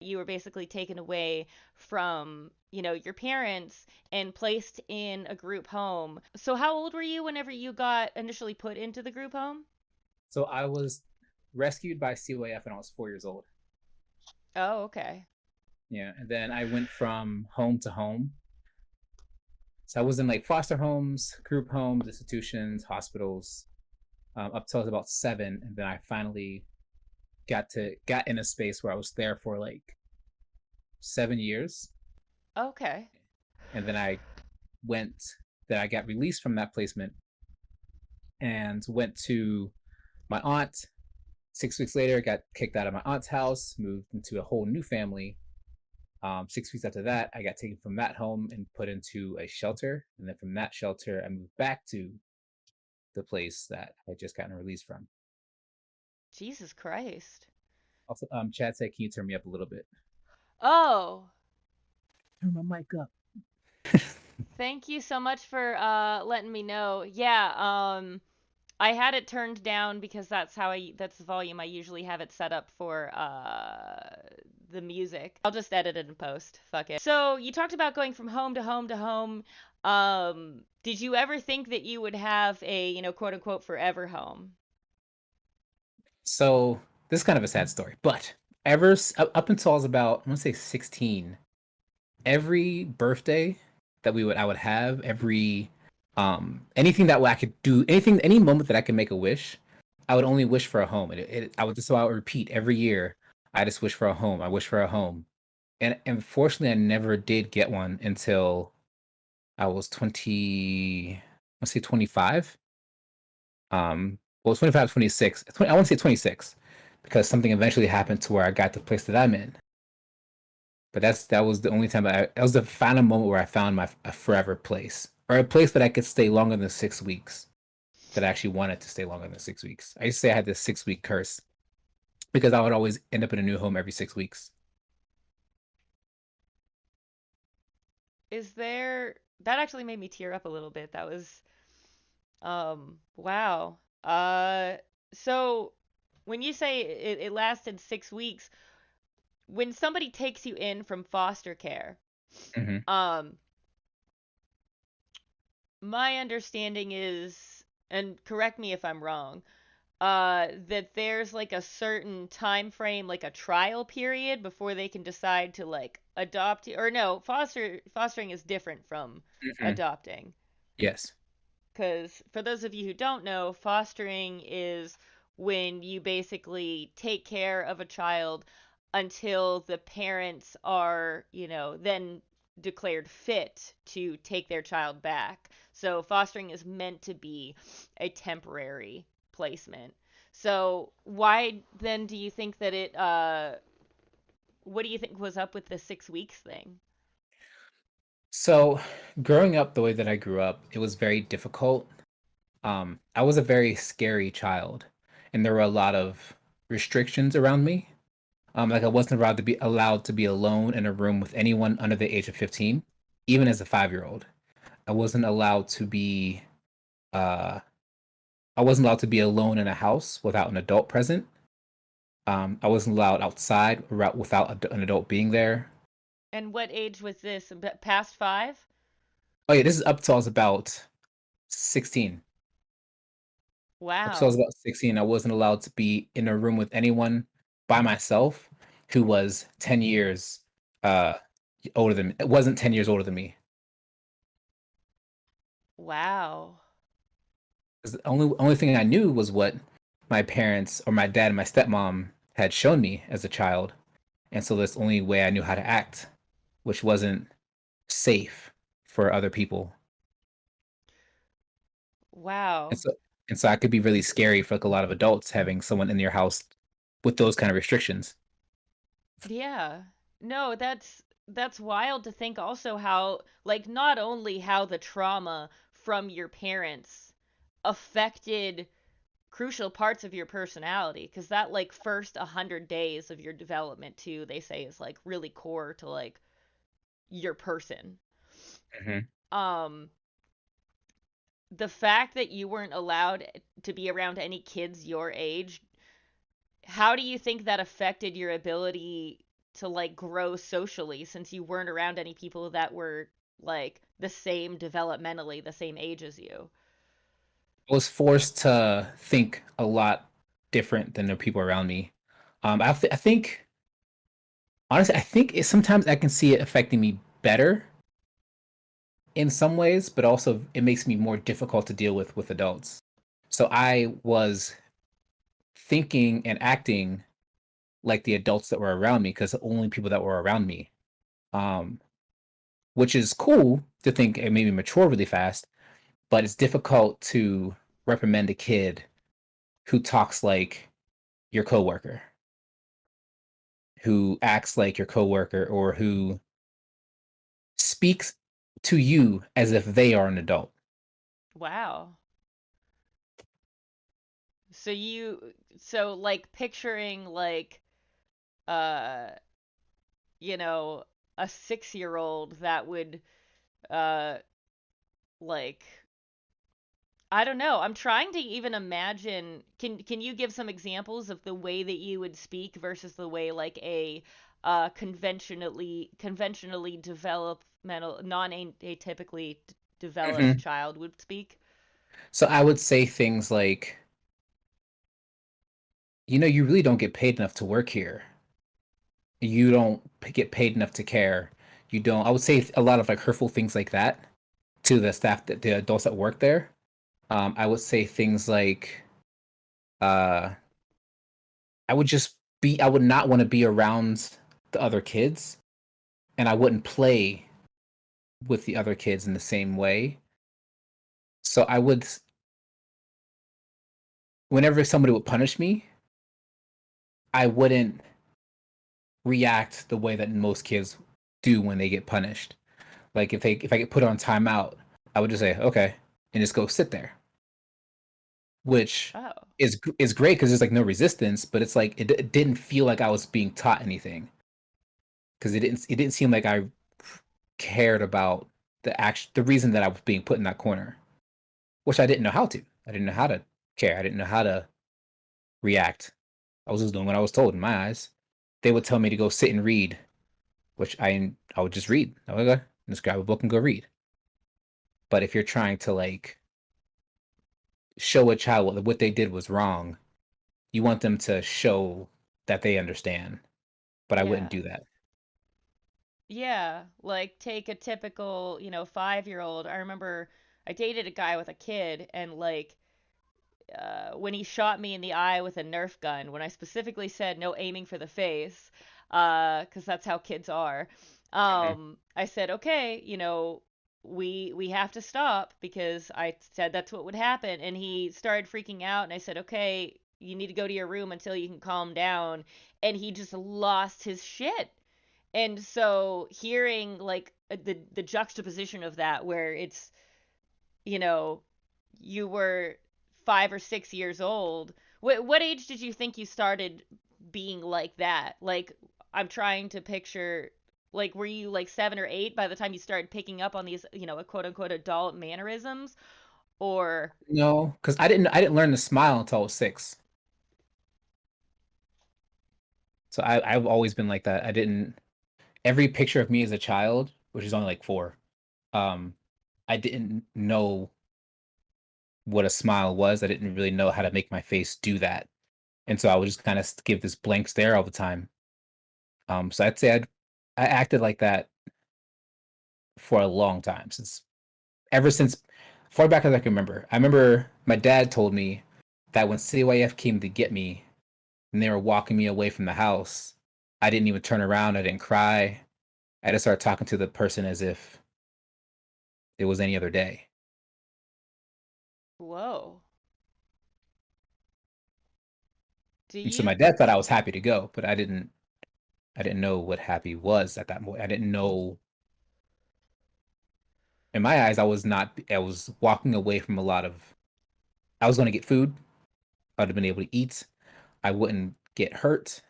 You were basically taken away from, your parents and placed in a group home. So how old were you whenever you got initially put into the group home? So I was rescued by CYF when I was 4 years old. Oh, okay. Yeah, and then I went from home to home. So I was in like foster homes, group homes, institutions, hospitals, up till I was about 7, and then I finally got in a space where I was there for like 7 years, Okay. and then went I got released from that placement and went to my aunt. 6 weeks later, got kicked out of my aunt's house, moved into a whole new family. 6 weeks after that, I got taken from that home and put into a shelter, and then from that shelter, I moved back to the place that I had just gotten released from. Jesus Christ. Also, Chad said, "Can you turn me up a little bit?" Oh, Turn my mic up. thank you so much for letting me know. Yeah, I had it turned down because that's the volume I usually have it set up for the music. I'll just edit it and post. Fuck it. So, you talked about going from home to home to home. Did you ever think that you would have a, quote unquote forever home? So this is kind of a sad story, but up until I was about, I want to say 16, every birthday that we would I would have, every anything that I could do, anything, any moment that I could make a wish, I would only wish for a home. I would just, so I would repeat every year. I just wish for a home. I wish for a home, and unfortunately, I never did get one until I was 20. Let's say 25. Well, 25, 26. 20, I want to say 26, because something eventually happened to where I got the place that I'm in. But that was the only time that was the final moment where I found my a forever place, or a place that I could stay longer than 6 weeks. That I actually wanted to stay longer than 6 weeks. I used to say I had this 6 week curse because I would always end up in a new home every 6 weeks. Is there That actually made me tear up a little bit. That was wow. So when you say it lasted 6 weeks, when somebody takes you in from foster care, Hmm. um, my understanding is, and correct me if I'm wrong, that there's like a certain time frame, like a trial period before they can decide to like adopt you. Or no, fostering is different from Hmm. adopting. Yes. Because for those of you who don't know, fostering is when you basically take care of a child until the parents are, then declared fit to take their child back. So fostering is meant to be a temporary placement. So why then do you think that what do you think was up with the 6 weeks thing? So, growing up the way that I grew up, it was very difficult. I was a very scary child, and there were a lot of restrictions around me. Like I wasn't allowed to be alone in a room with anyone under the age of 15, even as a 5-year-old. I wasn't allowed to be uh I wasn't allowed to be alone in a house without an adult present. I wasn't allowed outside without an adult being there. And what age was this? Past 5? Oh yeah, this is up till I was about 16. Up till I was Wow. about 16, I wasn't allowed to be in a room with anyone by myself who was 10 years uh older than me. It wasn't 10 years older than me. Wow. 'Cause the only thing I knew was what my parents, or my dad and my stepmom, had shown me as a child. And so that's the only way I knew how to act, which wasn't safe for other people. And Wow. so I could be really scary for like a lot of adults having someone in your house with those kind of restrictions. Yeah. No, that's wild to think also how, like, not only how the trauma from your parents affected crucial parts of your personality, because that like first 100 days of your development too, they say is like really core to like your person. Hmm. Um the fact that you weren't allowed to be around any kids your age, how do you think that affected your ability to like grow socially since you weren't around any people that were like the same developmentally, the same age as you? I was forced to think a lot different than the people around me. I think honestly, I think sometimes I can see it affecting me better in some ways, but also it makes me more difficult to deal with adults. So I was thinking and acting like the adults that were around me because the only people that were around me, um, which is cool to think and maybe mature really fast, but it's difficult to reprimand a kid who talks like your coworker, who acts like your coworker, or who speaks to you as if they are an adult. Wow. So you, so like picturing like, uh, you know, a 6 year old that would, uh, like, I don't know. I'm trying to even imagine. Can you give some examples of the way that you would speak versus the way like a conventionally developmental non-atypically developed Mhm. child would speak? So I would say things like, you really don't get paid enough to work here. You don't get paid enough to care. You don't. I would say a lot of like hurtful things like that to the staff, that the adults that work there. I would say things like, uh, I would not want to be around the other kids, and I wouldn't play with the other kids in the same way. So whenever somebody would punish me, I wouldn't react the way that most kids do when they get punished. Like if I get put on timeout, I would just say okay and just go sit there, which Oh, is great because there's like no resistance, but it's like it didn't feel like I was being taught anything because it didn't seem like I cared about the reason that I was being put in that corner, which I didn't know how to. I didn't know how to care. I didn't know how to react. I was just doing what I was told in my eyes. They would tell me to go sit and read, which I would just read. I would go, just grab a book and go read. But if you're trying to like show a child what they did was wrong, you want them to show that they understand. But I wouldn't yeah. do that. Yeah, like take a typical, 5-year-old. I remember I dated a guy with a kid and like when he shot me in the eye with a Nerf gun, when I specifically said no aiming for the face, because that's how kids are. Mhm. I said, okay, we have to stop because I said that's what would happen, and he started freaking out, and I said, okay, you need to go to your room until you can calm down, and he just lost his shit. And so hearing like the juxtaposition of that, where it's, you know, you were 5 or 6 years old. What age did you think you started being like that? Like, I'm trying to picture, like, were you like 7 or 8 by the time you started picking up on these, a quote unquote adult mannerisms? Or, No, because I didn't learn to smile until I was 6. So I've always been like that. I didn't Every picture of me as a child, which is only like 4, um, I didn't know what a smile was. I didn't really know how to make my face do that. And so I would just kind of give this blank stare all the time. So I'd say I acted like that for a long time, ever since far back as I can remember. I remember my dad told me that when CYF came to get me and they were walking me away from the house, I didn't even turn around. I didn't cry. I just started talking to the person as if it was any other day. whoa. Do And so you, my dad thought I was happy to go, but I didn't know what happy was at that point. I didn't know. In my eyes, I was walking away from a lot of. I was going to get food. I would have been able to eat. I wouldn't get hurt.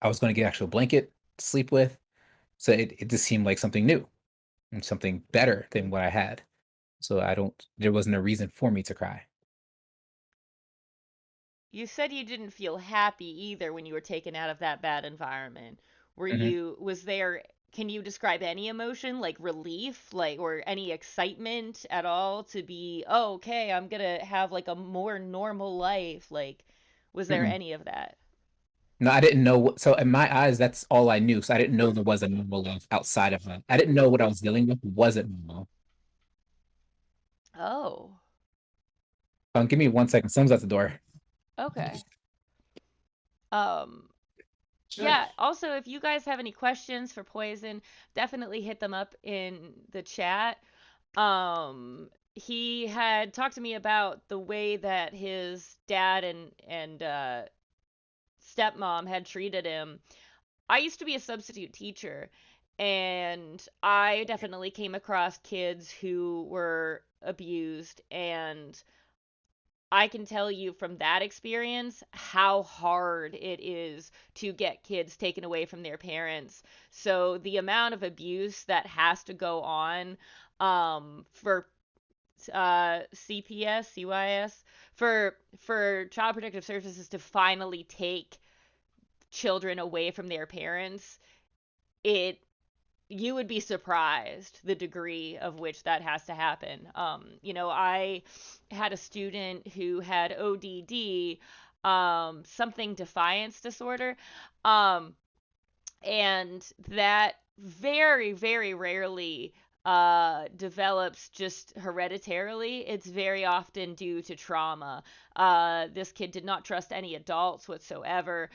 I was going to get an actual blanket to sleep with. So it just seemed like something new and something better than what I had. So there wasn't a reason for me to cry. you said you didn't feel happy either when you were taken out of that bad environment. Hmm. Was there, can you describe any emotion, like relief, like, or any excitement at all to be, oh, okay, I'm gonna have like a more normal life? Like, was there Mm-mm. any of that? No, I didn't know what, so in my eyes, that's all I knew. So I didn't know there was a normal life outside of that. I didn't know what I was dealing with wasn't normal. Oh, Give me 1 second. Someone's at the door. okay. Um, yeah, also, if you guys have any questions for Poison, definitely hit them up in the chat. He had talked to me about the way that his dad and stepmom had treated him. I used to be a substitute teacher, and I definitely came across kids who were abused, and I can tell you from that experience how hard it is to get kids taken away from their parents. So the amount of abuse that has to go on for CPS, CYS, for Child Protective Services to finally take children away from their parents, it you would be surprised the degree of which that has to happen. I had a student who had ODD, something defiance disorder, um, and that very, very rarely develops just hereditarily. It's very often due to trauma. This kid did not trust any adults whatsoever.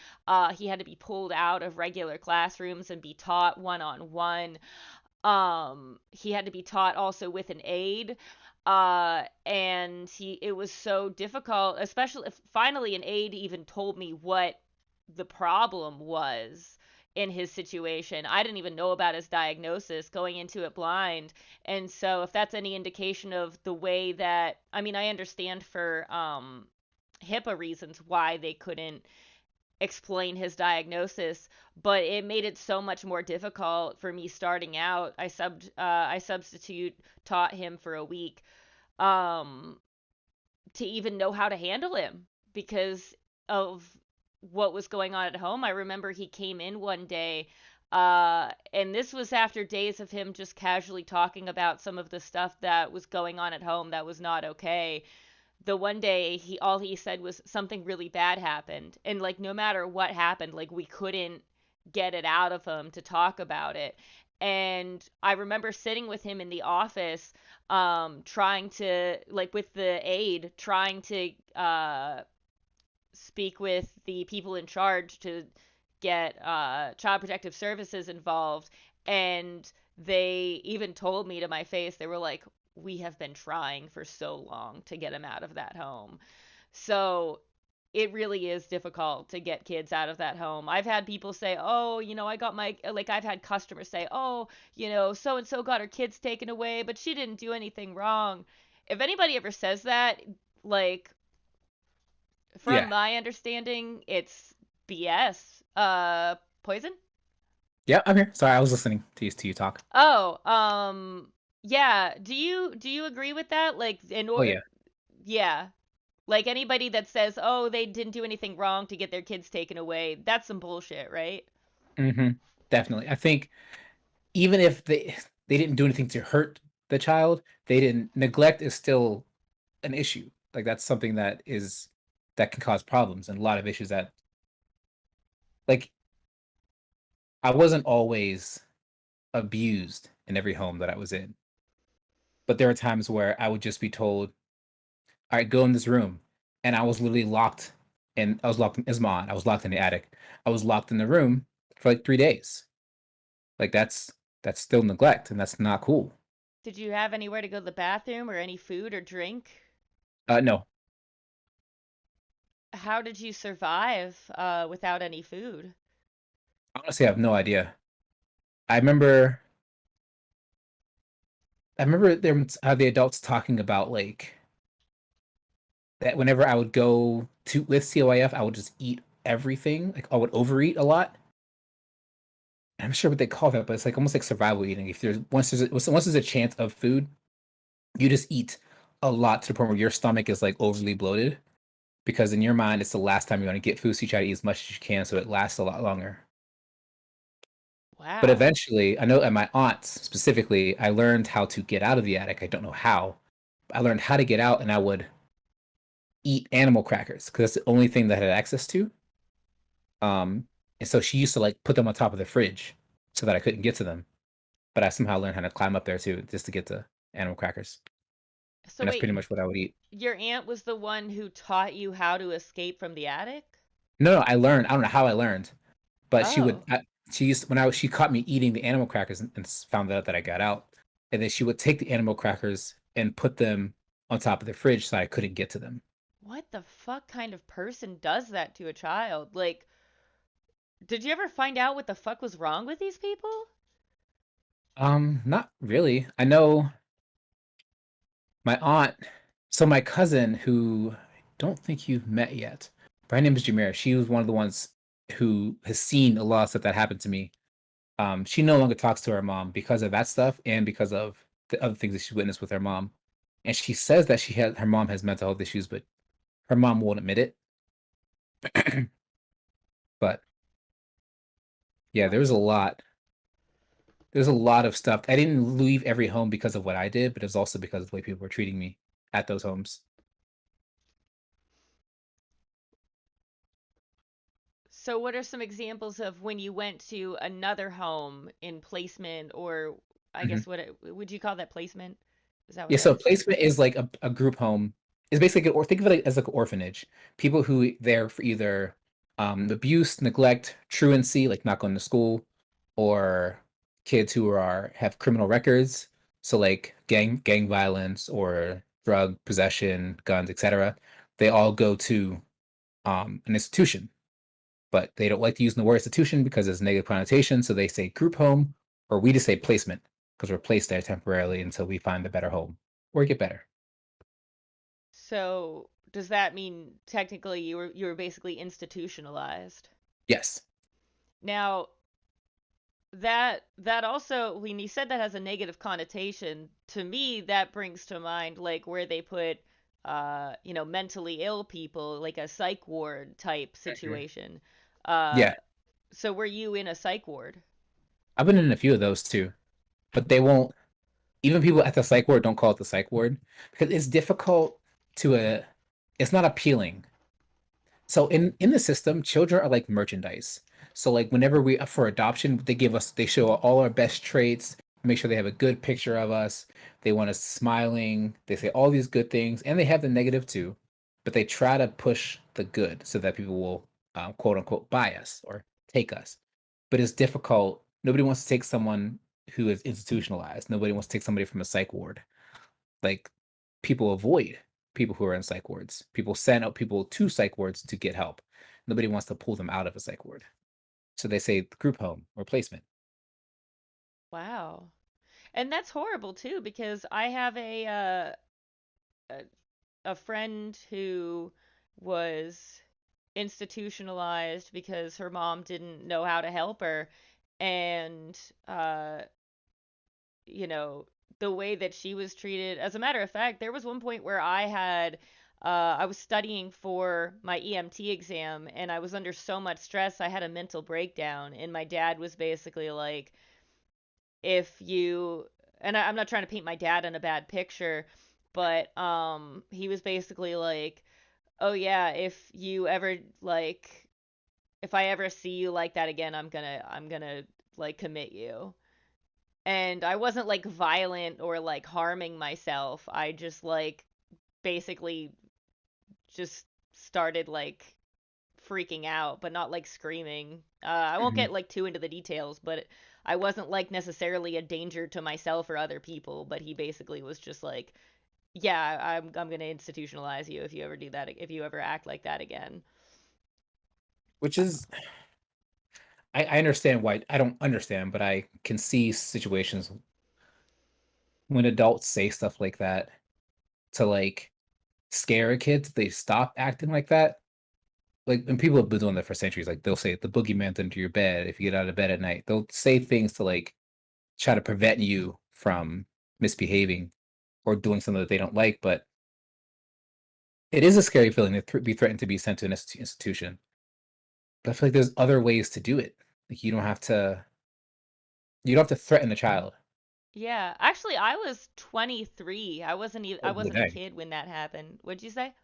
He had to be pulled out of regular classrooms and be taught one on one. He had to be taught also with an aide. And it was so difficult, especially if finally an aide even told me what the problem was in his situation. I didn't even know about his diagnosis going into it blind. And so if that's any indication of the way that, I mean, I understand for HIPAA reasons why they couldn't explain his diagnosis, but it made it so much more difficult for me starting out. I substitute taught him for a week um to even know how to handle him because of what was going on at home. I remember he came in one day, and this was after days of him just casually talking about some of the stuff that was going on at home that was not okay. The one day he said was something really bad happened, and like no matter what happened, like we couldn't get it out of him to talk about it. And I remember sitting with him in the office, trying to, like, with the aide, trying to speak with the people in charge to get Child Protective Services involved. And they even told me to my face, they were like, we have been trying for so long to get him out of that home. So it really is difficult to get kids out of that home. I've had people say, oh, I got my, like, I've had customers say, oh, so and so got her kids taken away, but she didn't do anything wrong. If anybody ever says that, like, from Yeah. my understanding, it's BS. Poison? Yeah, I'm here. Sorry, I was listening to you talk. Oh, yeah. Do you agree with that? Like, Oh yeah. yeah. Like anybody that says, "Oh, they didn't do anything wrong to get their kids taken away," that's some bullshit, right? Hmm. Definitely. I think even if they didn't do anything to hurt the child, they didn't neglect is still an issue. Like that's something that can cause problems and a lot of issues that like I wasn't always abused in every home that I was in. But there are times where I would just be told, "All right, go in this room," and I was literally locked. And I was locked in Isman. I was locked in the attic. I was locked in the room for like 3 days. Like that's still neglect, and that's not cool. Did you have anywhere to go to the bathroom or any food or drink? No, How did you survive without any food? honestly, I have no idea. I remember, I remember the adults talking about like that whenever I would go to with COIF, I would just eat everything. Like I would overeat a lot. I'm not sure what they call that, but it's like almost like survival eating. If there's once there's a chance of food, you just eat a lot to the point where your stomach is like overly bloated. because in your mind it's the last time you're going to get food, so you try to eat as much as you can so it lasts a lot longer. But Wow. eventually, I know at my aunt's specifically, I learned how to get out of the attic. I don't know how. I learned how to get out, and I would eat animal crackers because that's the only thing that I had access to. Um, and so she used to like put them on top of the fridge so that I couldn't get to them. But I somehow learned how to climb up there too, just to get to animal crackers. So And that's pretty wait, much what I would eat. your aunt was the one who taught you how to escape from the attic? No, no, I learned. I don't know how I learned, but she would. Oh, She used when she caught me eating the animal crackers and found out that I got out, and then she would take the animal crackers and put them on top of the fridge so I couldn't get to them. what the fuck kind of person does that to a child? Like, did you ever find out what the fuck was wrong with these people? Not really. I know my aunt. So my cousin, who I don't think you've met yet, but her name is Jamira. She was one of the ones who has seen a lot of stuff that happened to me. She no longer talks to her mom because of that stuff and because of the other things that she witnessed with her mom. And she says that her mom has mental health issues, but her mom won't admit it. But yeah, What? there was a lot. There's a lot of stuff. I didn't leave every home because of what I did, but it was also because of the way people were treating me at those homes. So, what are some examples of when you went to another home in placement, or I Mhm. guess would you call that placement? Is that what Yeah, that so is? placement is like a group home. It's basically, or think of it like, as like an orphanage. People who there for either abuse, neglect, truancy, like not going to school, or kids who are have criminal records, so like gang violence or drug possession, guns, etc. They all go to an institution, but they don't like to use the word institution because it's a negative connotation, so they say group home, or we just say placement because we're placed there temporarily until we find a better home or get better. So, does that mean technically you were basically institutionalized? Yes. Now, that also when you said that has a negative connotation, to me that brings to mind like where they put mentally ill people, like a psych ward type Mhm. situation. Uh Yeah, so were you in a psych ward? I've been in a few of those too, but they won't. Even people at the psych ward don't call it the psych ward because it's difficult to it's not appealing. So in the system, children are like merchandise. So like whenever we for adoption, they show all our best traits, make sure they have a good picture of us. They want us smiling. They say all these good things, and they have the negative too, but they try to push the good so that people will quote unquote buy us or take us. But it's difficult. Nobody wants to take someone who is institutionalized. Nobody wants to take somebody from a psych ward. Like people avoid people who are in psych wards. People send out people to psych wards to get help. Nobody wants to pull them out of a psych ward. So they say group home or placement. Wow. And that's horrible too because I have a, a friend who was institutionalized because her mom didn't know how to help her, and uh you know, the way that she was treated. As a matter of fact, there was one point where I was studying for my EMT exam and I was under so much stress I had a mental breakdown, and my dad was basically like, if you and I'm not trying to paint my dad in a bad picture, but he was basically like, "Oh yeah, if I ever see you like that again, I'm gonna like commit you." And I wasn't like violent or like harming myself. I just like basically just started like freaking out, but not like screaming. I won't Mhm. get like too into the details, but I wasn't like necessarily a danger to myself or other people. But he basically was just like, "Yeah, I'm gonna institutionalize you if you ever do that. If you ever act like that again." Which is, I understand why. I don't understand, but I can see situations when adults say stuff like that to like scare a kid so they stop acting like that. Like, and people have been doing that for centuries. Like, they'll say the boogeyman's under your bed if you get out of bed at night. They'll say things to like try to prevent you from misbehaving or doing something that they don't like. But it is a scary feeling to be threatened to be sent to an institution. But I feel like there's other ways to do it. Like you don't have to threaten a child. Yeah, actually, I was 23. I Oh, wasn't a dang. kid when that happened. What'd you say?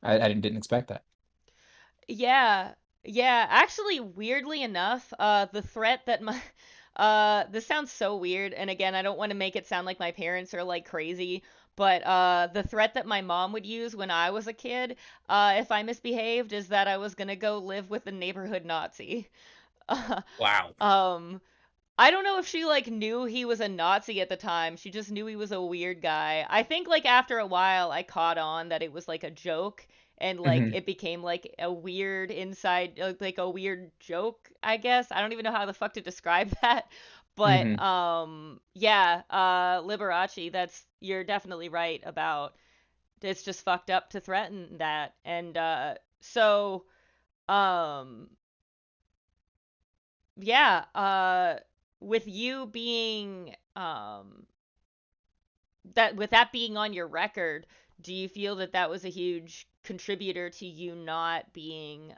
I didn't expect that. Yeah, yeah. Actually, weirdly enough, the threat that my this sounds so weird, and again, I don't want to make it sound like my parents are like crazy, but the threat that my mom would use when I was a kid, if I misbehaved, is that I was gonna go live with a neighborhood Nazi. Wow. Um, I don't know if she like knew he was a Nazi at the time. She just knew he was a weird guy. I think like after a while I caught on that it was like a joke and like Hmm. it became like a weird inside like a weird joke, I guess. I don't even know how the fuck to describe that. But Hmm. yeah, Liberace, that's you're definitely right about it's just fucked up to threaten that. And so um yeah, with you being that with that being on your record, do you feel that that was a huge contributor to you not being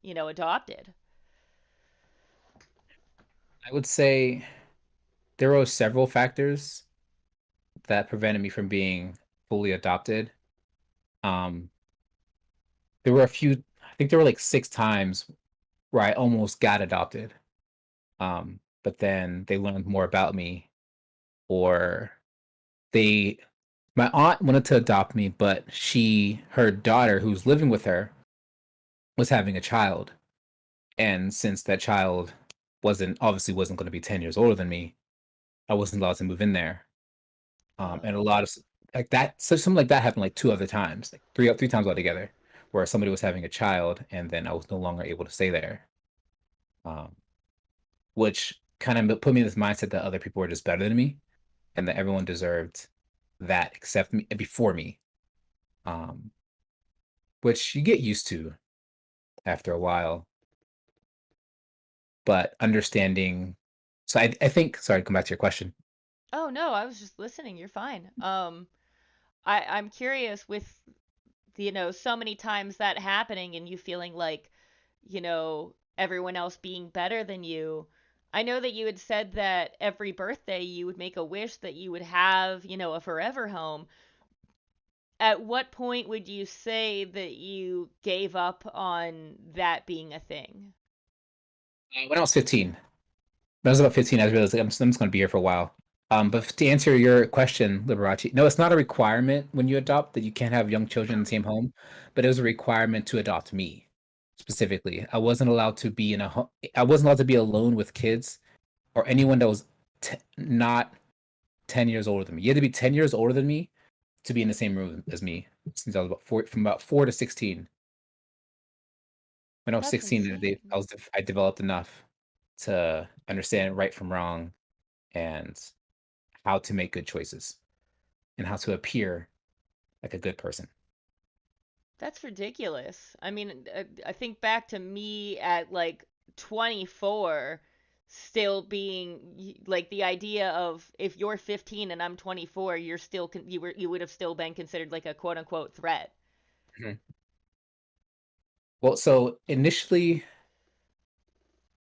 adopted? I would say there were several factors that prevented me from being fully adopted. Um, there were a few, I think there were like 6 times where I almost got adopted. But then they learned more about me, or they, my aunt wanted to adopt me, but her daughter, who's living with her, was having a child. And since that child wasn't going to be 10 years older than me, I wasn't allowed to move in there. And a Oh. lot of like that, so something like that happened like 2 other times, like three times altogether, where somebody was having a child, and then I was no longer able to stay there, um, which kind of put me in this mindset that other people were just better than me, and that everyone deserved that except me before me, um, which you get used to after a while. But understanding, so I think, sorry to come back to your question. Oh no, I was just listening. You're fine. I'm curious with so many times that happening and you feeling like, everyone else being better than you. I know that you had said that every birthday you would make a wish that you would have, a forever home. At what point would you say that you gave up on that being a thing? When I was 15, when I was about 15, I realized like, I'm just going to be here for a while. But to answer your question, Liberace, no, it's not a requirement when you adopt that you can't have young children in the same home, but it was a requirement to adopt me specifically. I wasn't allowed to be alone with kids or anyone that was not 10 years older than me. You had to be 10 years older than me to be in the same room as me since I was from about 4 to 16. When I was That's 16, insane. I developed enough to understand right from wrong and how to make good choices and how to appear like a good person. That's ridiculous. I mean, I think back to me at like 24 still being like the idea of if you're 15 and I'm 24, you're still you would have still been considered like a quote unquote threat. Mhm. Well, so initially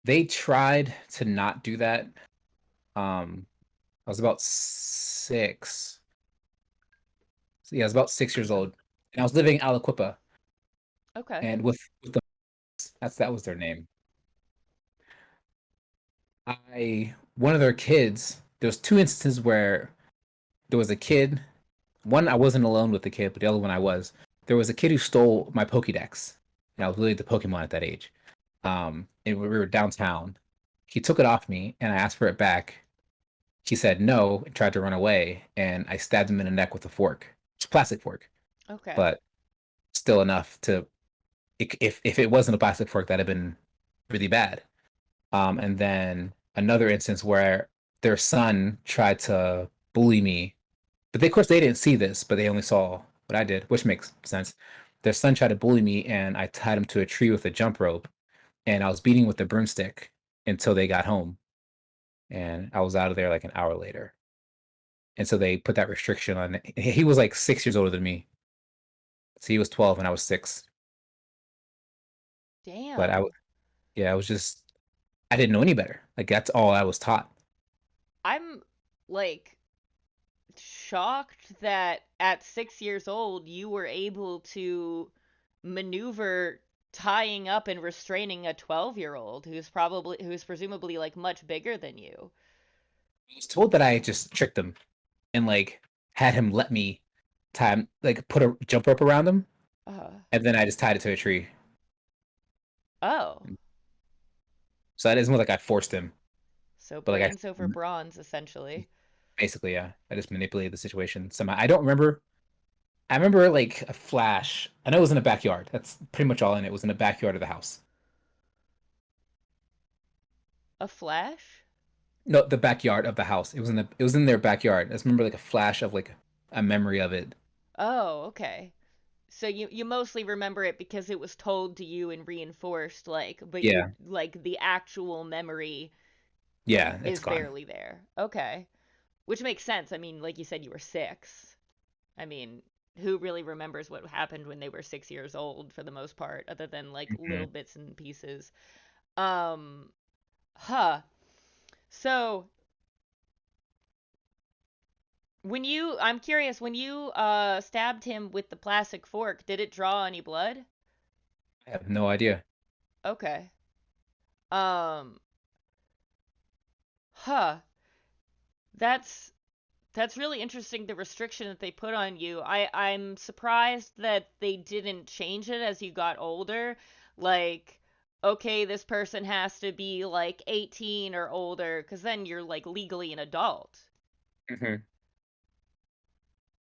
they tried to not do that. I was about 6. So yeah, I was about 6 years old, and I was living in Aliquippa, Okay. and with the that was their name. I One of their kids. There was 2 instances where there was a kid. One I wasn't alone with the kid, but the other one I was. There was a kid who stole my Pokédex, and I was really the Pokemon at that age. And we were downtown. He took it off me, and I asked for it back. He said no and tried to run away, and I stabbed him in the neck with a fork. It's a plastic fork, Okay. but still enough to. If it wasn't a plastic fork, that'd have been really bad. And then another instance where their son tried to bully me, but of course they didn't see this, but they only saw what I did, which makes sense. Their son tried to bully me, and I tied him to a tree with a jump rope, and I was beating with a broomstick until they got home, and I was out of there like an hour later. And so they put that restriction on it. He was like 6 years older than me. So he was 12 and I was 6. But Damn. yeah, I was just I didn't know any better. Like that's all I was taught. I'm like shocked that at 6 years old you were able to maneuver tying up and restraining a 12-year-old who's presumably like much bigger than you. I was told that I just tricked him and like had him let me tie him, like put a jump rope around him, Uh, and then I just tied it to a tree. oh, So that is more like I forced him, so but like brains over bronze essentially. basically, yeah, I just manipulated the situation somehow. I don't remember. I remember like a flash. I know it was in a backyard. That's pretty much all in it. It was in the backyard of the house. A flash? No, the backyard of the house. It was in their backyard. I just remember like a flash of like a memory of it. Oh, okay. So you mostly remember it because it was told to you and reinforced like but you Yeah, like the actual memory yeah, it's is gone. barely there. Okay. Which makes sense. I mean, like you said you were 6. I mean, who really remembers what happened when they were 6 years old for the most part, other than like little Mhm. bits and pieces? Um, huh. So I'm curious, when you stabbed him with the plastic fork, did it draw any blood? I have no idea. Okay. Um, huh. That's That's really interesting, the restriction that they put on you. I'm surprised that they didn't change it as you got older. Like, okay, this person has to be like 18 or older, because then you're like legally an adult. Hmm.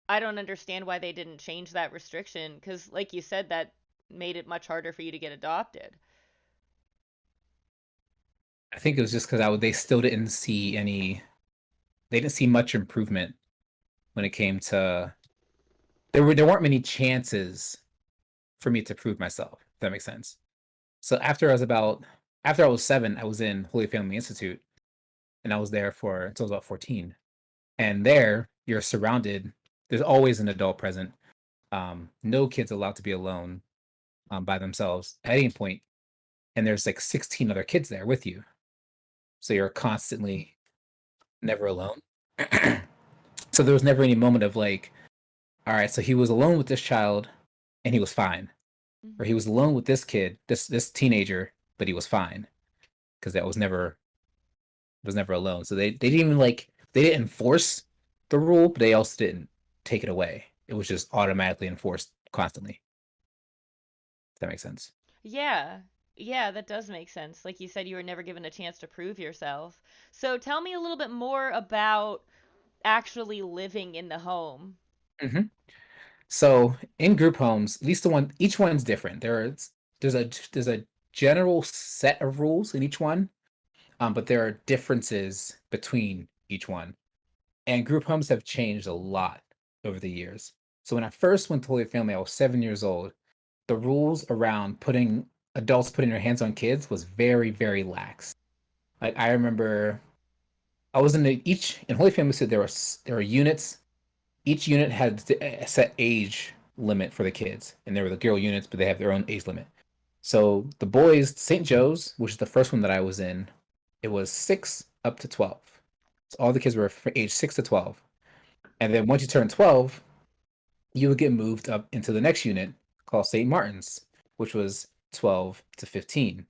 I don't understand why they didn't change that restriction, because, like you said, that made it much harder for you to get adopted. I think it was just because they still didn't see any. They didn't see much improvement when it came to there weren't many chances for me to prove myself. If that makes sense. So after I was 7, I was in Holy Family Institute, and I was there for until I was about 14. And there, you're surrounded. There's always an adult present. No kids allowed to be alone by themselves at any point, and there's like 16 other kids there with you, so you're constantly never alone. So there was never any moment of like, all right, so he was alone with this child, and he was fine, or he Hmm. was alone with this kid, this teenager, but he was fine because that was never alone. So they didn't even like they didn't enforce the rule, but they also didn't take it away. It was just automatically enforced constantly. If that makes sense. Yeah. Yeah, that does make sense. Like you said, you were never given a chance to prove yourself. So tell me a little bit more about actually living in the home. Hmm. So in group homes, at least each one's different. There's a general set of rules in each one, but there are differences between each one. And group homes have changed a lot over the years. So when I first went to Holy Family, I was 7 years old. The rules around putting adults putting their hands on kids was very, very lax. Like I remember I was in Holy Family, so there were units. Each unit had a set age limit for the kids, and there were the girl units, but they have their own age limit. So the boys, St. Joe's, which is the first one that I was in, it was 6 up to 12. So all the kids were from age 6 to 12. And then once you turn 12, you would get moved up into the next unit called St. Martin's, which was 12 to 15.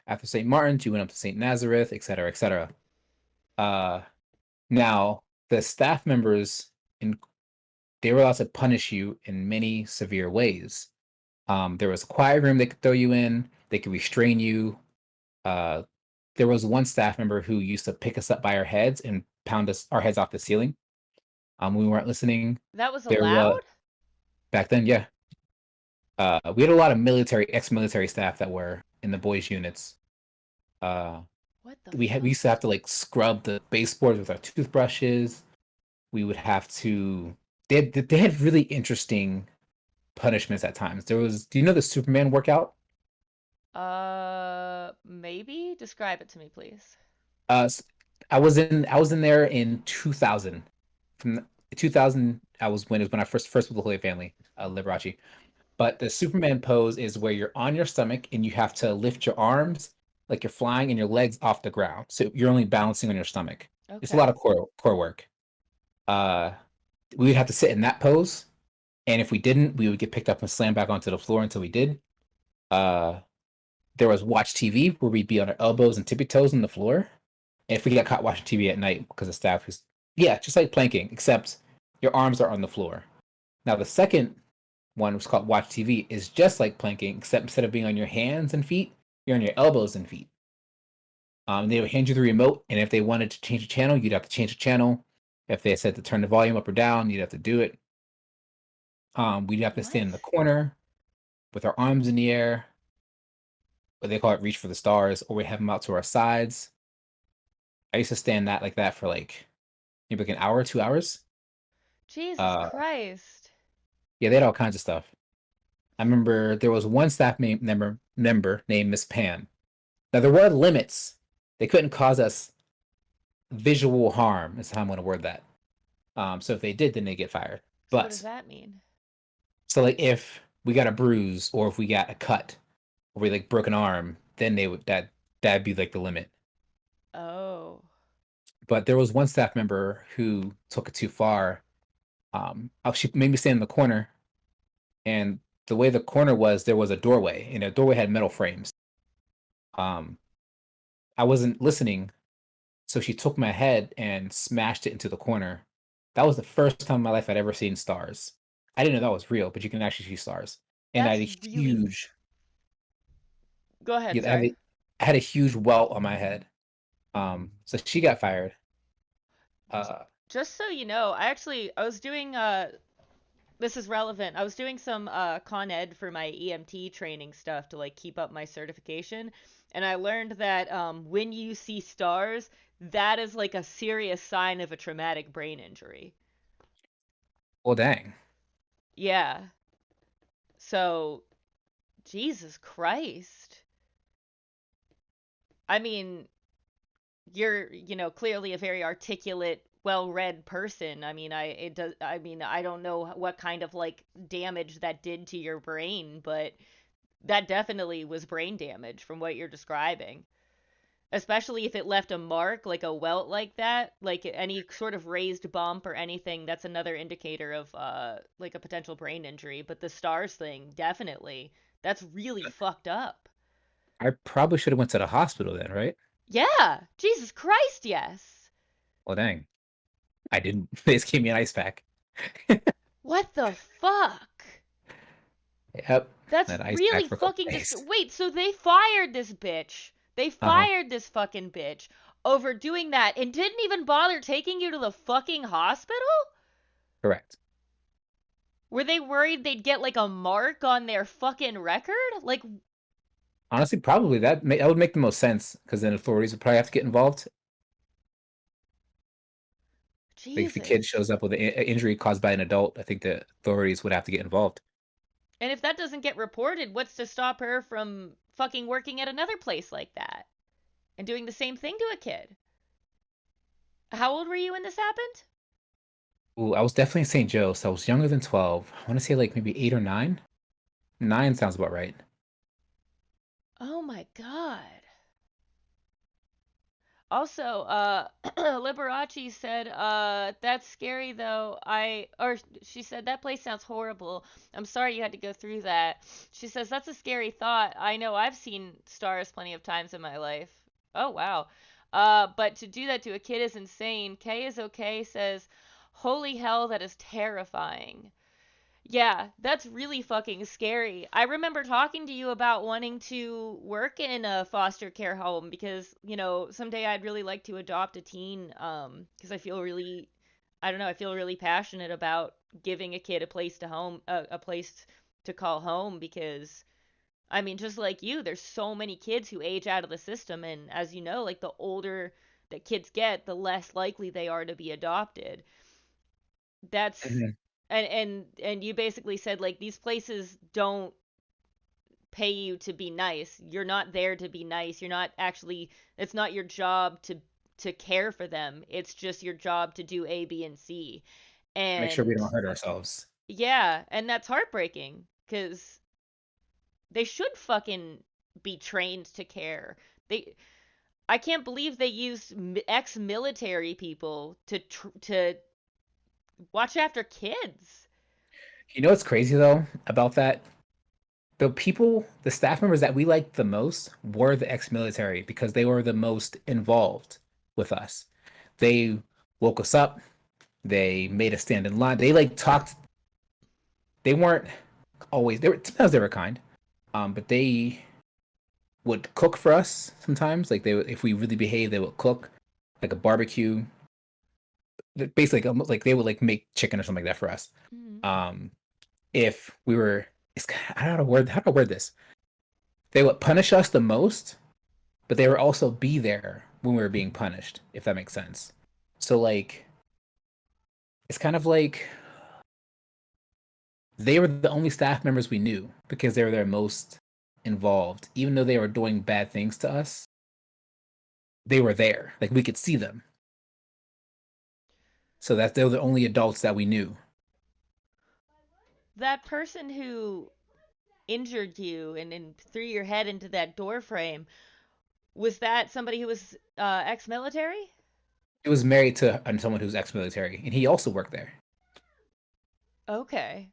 After St. Martin's, you went up to St. Nazareth, et cetera, et cetera. Uh, Now, the staff members in they were allowed to punish you in many severe ways. There was a quiet room they could throw you in. They could restrain you. Uh, there was one staff member who used to pick us up by our heads and pound our heads off the ceiling. When we weren't listening. That was There was allowed? back then, yeah. We had a lot of ex-military staff that were in the boys' units. Uh, What the we used to have fuck? to like scrub the baseboards with our toothbrushes. We would have to. They had really interesting punishments at times. Do you know the Superman workout? Maybe? Describe it to me, please. S- I was in there in 2000. From 2000, I was when it was when I first with the Holy Family, Liberace. But the Superman pose is where you're on your stomach and you have to lift your arms like you're flying and your legs off the ground. So you're only balancing on your stomach. It's a lot of Okay. core work. Uh, we would have to sit in that pose, and if we didn't, we would get picked up and slammed back onto the floor until we did. Uh, there was watch TV where we'd be on our elbows and tippy toes on the floor. And if we got caught watching TV at night because the staff was, yeah, just like planking, except your arms are on the floor. Now the second one was called watch TV is just like planking, except instead of being on your hands and feet, you're on your elbows and feet. They would hand you the remote, and if they wanted to change the channel, you'd have to change the channel. If they said to turn the volume up or down, you'd have to do it. We'd have to stand in the What? corner with our arms in the air, what they call it reach for the stars, or we have them out to our sides. I used to stand that like that for like maybe like an hour, 2 hours. Jesus Uh, Christ. yeah, they had all kinds of stuff. I remember there was one member named Miss Pan. Now there were limits. They couldn't cause us visual harm. Is how I'm going to word that. So if they did, then they get fired. So what does But that mean? so like if we got a bruise or if we got a cut or we like broke an arm, then they would that'd be like the limit. Oh. But there was one staff member who took it too far. She made me stand in the corner, and the way the corner was, there was a doorway, and the doorway had metal frames. Um, I wasn't listening, so she took my head and smashed it into the corner. That was the first time in my life I'd ever seen stars. I didn't know that was real, but you can actually see stars. And I That's had a really. huge, Go ahead, yeah, sorry. I had a huge welt on my head. So she got fired. Uh, Just so you know, I was doing this is relevant. I was doing some Con Ed for my EMT training stuff to like keep up my certification, and I learned that when you see stars, that is like a serious sign of a traumatic brain injury. well, dang. Yeah. So, Jesus Christ. I mean, you're, clearly a very articulate, well-read person. I mean, I don't know what kind of like damage that did to your brain, but that definitely was brain damage from what you're describing. Especially if it left a mark, like a welt like that, like any sort of raised bump or anything, that's another indicator of like a potential brain injury. But the stars thing, definitely. That's really fucked up. I probably should have went to the hospital then, right? Yeah. Jesus Christ, yes. Well, dang. I didn't. They just gave me an ice pack. What the fuck? Yep. That's That ice pack really for a couple fucking just days. wait, so they fired this bitch. They Uh-huh. fired this fucking bitch over doing that and didn't even bother taking you to the fucking hospital? Correct. Were they worried they'd get like a mark on their fucking record? Like, Honestly, probably that would make the most sense because then authorities would probably have to get involved. Like if a kid Jesus. shows up with an injury caused by an adult, I think the authorities would have to get involved. And if that doesn't get reported, what's to stop her from fucking working at another place like that and doing the same thing to a kid? How old were you when this happened? Ooh, I was definitely in St. Joe, so I was younger than 12. I want to say like maybe 8 or 9. 9 sounds about right. Oh my god. Also, Liberace said, that's scary though. Or she said, that place sounds horrible. I'm sorry you had to go through that. She says, that's a scary thought. I know I've seen stars plenty of times in my life. Oh, wow. But to do that to a kid is insane. K is okay says, holy hell, that is terrifying. Yeah, that's really fucking scary. I remember talking to you about wanting to work in a foster care home because, someday I'd really like to adopt a teen because I don't know, I feel really passionate about giving a kid a place to home a place to call home because I mean, just like you, there's so many kids who age out of the system and as you know, like the older that kids get, the less likely they are to be adopted. That's Mhm. and you basically said like these places don't pay you to be nice. You're not there to be nice. You're not actually it's not your job to care for them. It's just your job to do A, B, and C. Make sure we And don't hurt ourselves. yeah, and that's heartbreaking cuz they should fucking be trained to care. They I can't believe they used ex-military people to watch after kids. You know what's crazy though about that? The staff members that we liked the most were the ex-military because they were the most involved with us. They woke us up. They made us stand in line. They like talked. They weren't always. They were sometimes they were kind, but they would cook for us sometimes. Like they would, if we really behaved, they would cook like a barbecue. Basically, almost like they would like make chicken or something like that for us. Mm-hmm. Um, if we were, I don't know how to word this. They would punish us the most, but they would also be there when we were being punished, if that makes sense. So like, it's kind of like they were the only staff members we knew because they were their most involved. Even though they were doing bad things to us, they were there. Like we could see them. So that they were the only adults that we knew. That person who injured you and threw your head into that door frame, was that somebody who was ex-military? He was married to someone who's ex-military, and he also worked there. Okay.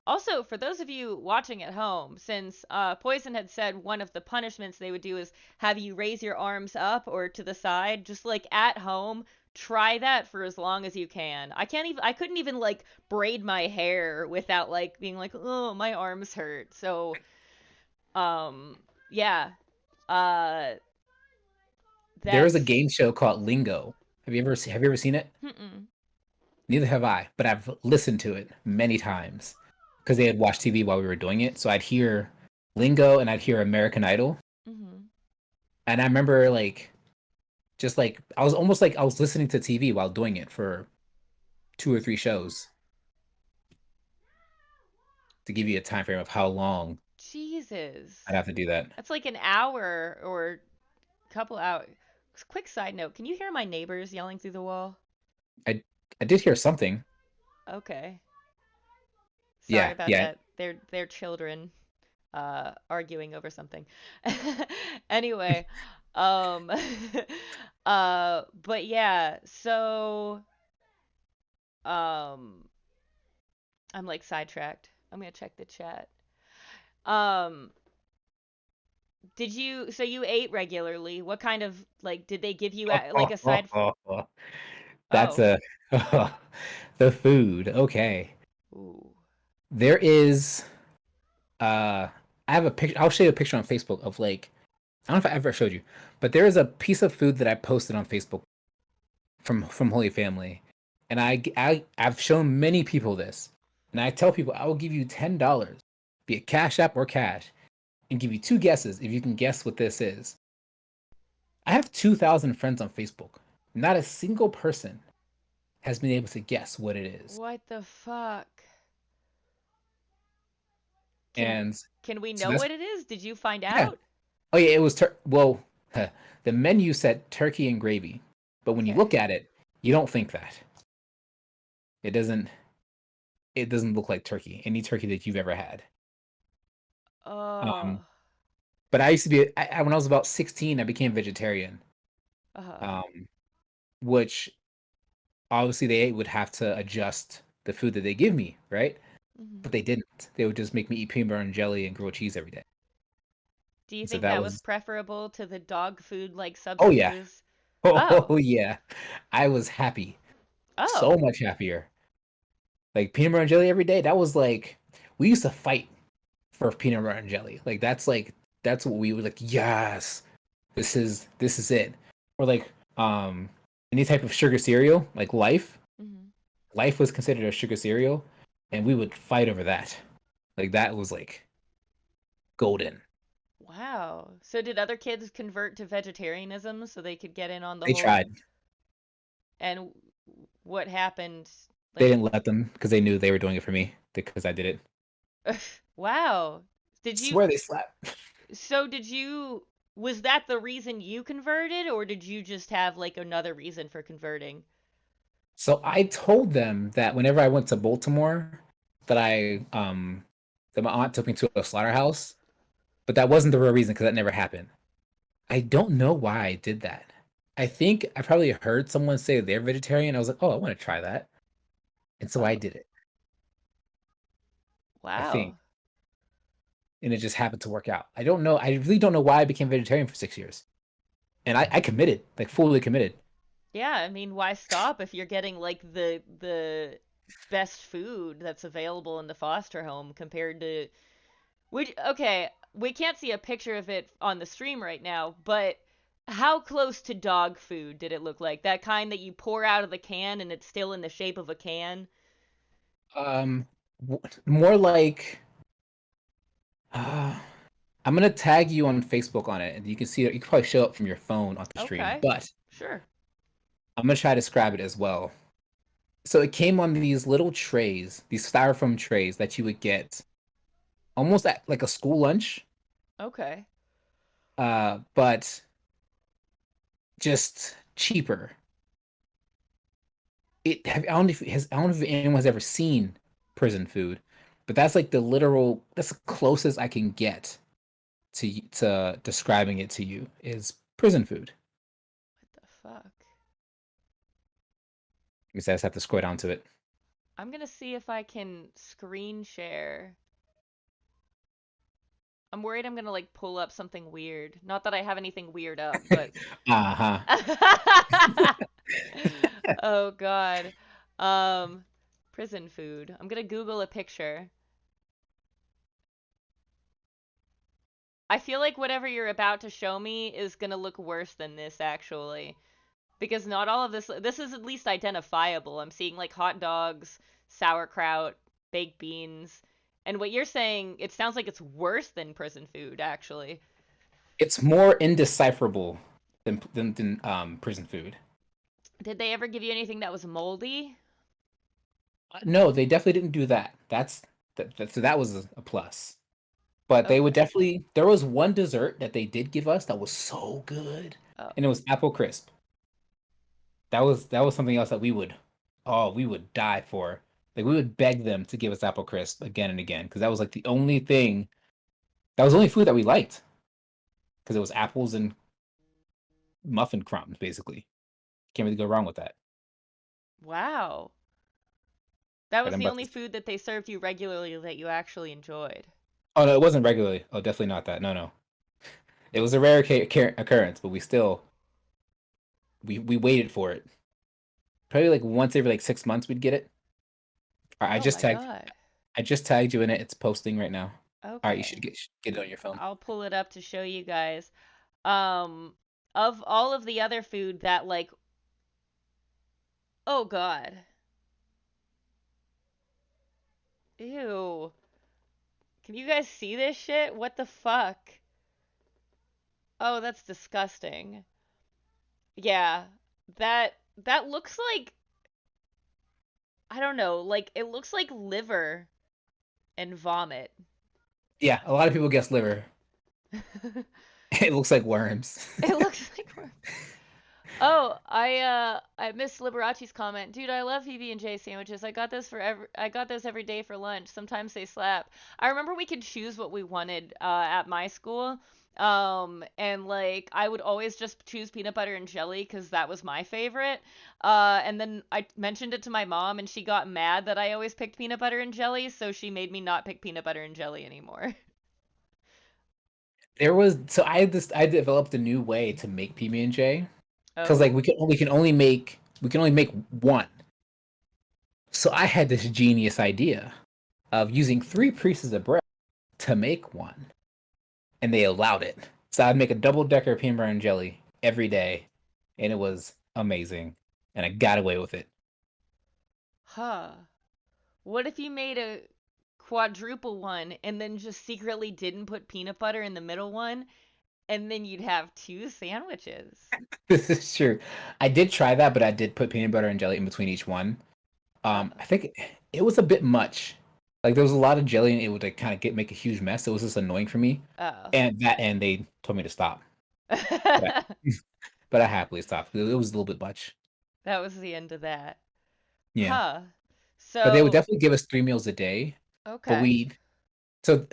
Also, for those of you watching at home, since Poison had said one of the punishments they would do is have you raise your arms up or to the side, just like at home, try that for as long as you can. I couldn't even like braid my hair without like being like, oh, my arms hurt. So, um, yeah, uh, There is a that's, game show called Lingo. Have you ever seen it? mm-mm, Neither have I, but I've listened to it many times because they had watched TV while we were doing it. So I'd hear Lingo and I'd hear American Idol, mm-hmm. and I remember like just like I was almost like I was listening to TV while doing it for 2 or 3 shows to give you a time frame of how long I'd Jesus. have to do that. That's like an hour or a couple hours. Quick side note, can you hear my neighbors yelling through the wall? I I did hear something. Okay. Sorry Yeah, about yeah. that. They're children arguing over something. Anyway, um but yeah, so um I'm like sidetracked. I'm gonna check the chat. Um did you so you ate regularly? What kind of like did they give you like aside That's oh. a the food. Okay. Ooh. There is I have a picture. I'll show you a picture on Facebook of like I don't know if I ever showed you, but there is a piece of food that I posted on Facebook from Holy Family, and I've shown many people this, and I tell people I will give you $10, be it Cash App or cash, and give you two guesses if you can guess what this is. I have 2,000 friends on Facebook. Not a single person has been able to guess what it is, What the fuck? Can and can we so know that's what it is? Did you find yeah. out? Oh yeah, it was well, the menu said turkey and gravy, but when you look Okay. at it, you don't think that. It doesn't. It doesn't look like turkey. Any turkey that you've ever had. Um, Oh. but I used to be when I was about 16, I became vegetarian. Uh-huh. Um, which obviously they would have to adjust the food that they give me, right? Hmm. But they didn't. They would just make me eat peanut butter and jelly and grilled cheese every day. Do you And so think that that was was, preferable to the dog food like oh yeah, substances? oh Oh. yeah, I was happy, so Oh. much happier. Like peanut butter and jelly every day. That was like we used to fight for peanut butter and jelly. Like that's what we were like. Yes, this is it. Or like any type of sugar cereal, like Life. Hmm. Life was considered a sugar cereal, and we would fight over that. Like that was like golden. Wow. So did other kids convert to vegetarianism so they could get in on the They whole tried. and what happened They like didn't let them because they knew they were doing it for me because I did it. wow. Did you Swear they slapped. so did you was that the reason you converted or did you just have like another reason for converting? So I told them that whenever I went to Baltimore, that I that my aunt took me to a slaughterhouse. but that wasn't the real reason because that never happened. I don't know why I did that. I think I probably heard someone say they're vegetarian. I was like, oh, I want to try that. And so I Oh, did it, I think. wow. And it just happened to work out. I don't know. I really don't know why I became vegetarian for 6 years. And I committed, like fully committed. Yeah, I mean, why stop if you're getting like the best food that's available in the foster home compared to which okay, we can't see a picture of it on the stream right now, but how close to dog food did it look like? That kind that you pour out of the can and it's still in the shape of a can? Um, More like I'm gonna tag you on Facebook on it, and you can see it. You can probably show up from your phone on the stream, Okay. but Sure. I'm gonna try to describe it as well. So it came on these little trays, these styrofoam trays that you would get almost at like a school lunch, Okay. but just cheaper. I don't know if I don't know if anyone's ever seen prison food, but that's like the literal. That's the closest I can get to describing it to you is prison food. What the fuck? I just have to scroll down to it. I'm gonna see if I can screen share. I'm worried I'm gonna like pull up something weird. Not that I have anything weird up, but Uh-huh. oh god. Um, prison food. I'm gonna Google a picture. I feel like whatever you're about to show me is gonna look worse than this actually. Because not all of this is at least identifiable. I'm seeing like hot dogs, sauerkraut, baked beans. And what you're saying, it sounds like it's worse than prison food, actually. It's more indecipherable than prison food. Did they ever give you anything that was moldy? No, they definitely didn't do that. So that was a plus. But they would Okay. definitely. There was one dessert that they did give us that was so good, Oh, and it was apple crisp. That was something else that we would die for. Like we would beg them to give us apple crisp again and again because that was like the only thing. That was the only food that we liked because it was apples and muffin crumbs basically. Can't really go wrong with that. wow. That Right, was I'm the about only to. food that they served you regularly that you actually enjoyed. Oh no, it wasn't regularly. Oh, definitely not that. No, no. It was a rare occurrence, but we waited for it. Probably like once every like 6 months we'd get it. All right, Oh my god. I just tagged you in it. It's posting right now. All right, you Okay. should get it on your phone. I'll pull it up to show you guys. Um, of all of the other food that like, oh god. Ew. Can you guys see this shit? What the fuck? Oh, that's disgusting. Yeah. That looks like I don't know, like it looks like liver and vomit. Yeah, a lot of people guess liver. It It looks like worms. looks like worm. Oh, I missed Liberace's comment. Dude, I love PB&J sandwiches. I got those every day for lunch. Sometimes they slap. I remember we could choose what we wanted at my school. And like I would always just choose peanut butter and jelly cuz that was my favorite. And then I mentioned it to my mom and she got mad that I always picked peanut butter and jelly, so she made me not pick peanut butter and jelly anymore. I developed a new way to make PB&J because like Oh. we can only make one. So I had this genius idea of using three pieces of bread to make one, and they allowed it. So I'd make a double decker peanut butter and jelly every day, and it was amazing, and I got away with it. Huh. What if you made a quadruple one and then just secretly didn't put peanut butter in the middle one and then you'd have two sandwiches? This is true. I did try that, but I did put peanut butter and jelly in between each one. Uh, I think it was a bit much. Like there was a lot of jelly, and it would like kind of get make a huge mess. It was just annoying for me, oh. and they told me to stop. But but I happily stopped. It was a little bit much. That was the end of that. Yeah, Huh. but they would So, definitely give us 3 meals a day. But okay. we so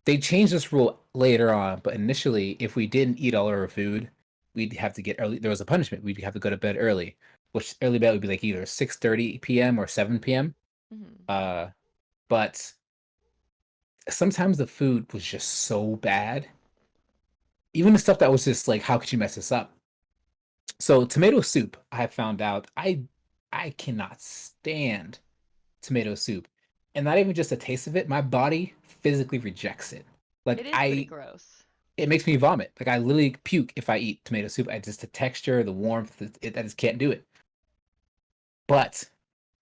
They changed this rule later on, but initially, if we didn't eat all our food, we'd have to get early. There was a punishment. We'd have to go to bed early, which early bed would be like either 6:30 p.m. or 7 p.m. Mhm. Uh, but sometimes the food was just so bad. Even the stuff that was just like, how could you mess this up? So tomato soup, I have found out I cannot stand tomato soup. And not even just the taste of it, my body physically rejects it. It Like is pretty gross. it makes me vomit. Like I literally puke if I eat tomato soup. I just the texture, the warmth, I just can't do it. But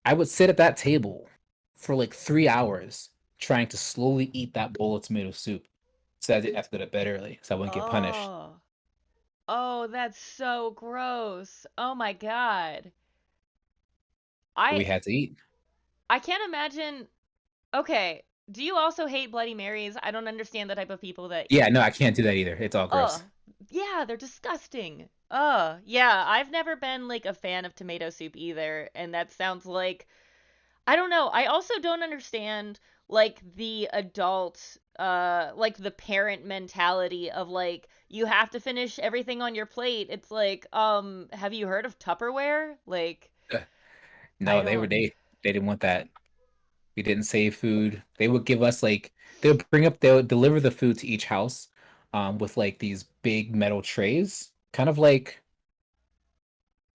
I would sit at that table for like 3 hours trying to slowly eat that bowl of tomato soup so I didn't have to go to bed early, so I wouldn't get punished. Oh. Oh, that's so gross. Oh my God. But we I had to eat. I can't imagine. Okay, do you also hate Bloody Marys? I don't understand the type of people that Yeah, eat. no, I can't do that either. It's all gross. Oh, yeah, they're disgusting. Yeah, I've never been like a fan of tomato soup either, and that sounds like I don't know. I also don't understand like the adult like the parent mentality of like you have to finish everything on your plate. It's like have you heard of Tupperware? Like I No, don't they didn't want that. We didn't save food. They would give us like they would deliver the food to each house with like these big metal trays, kind of like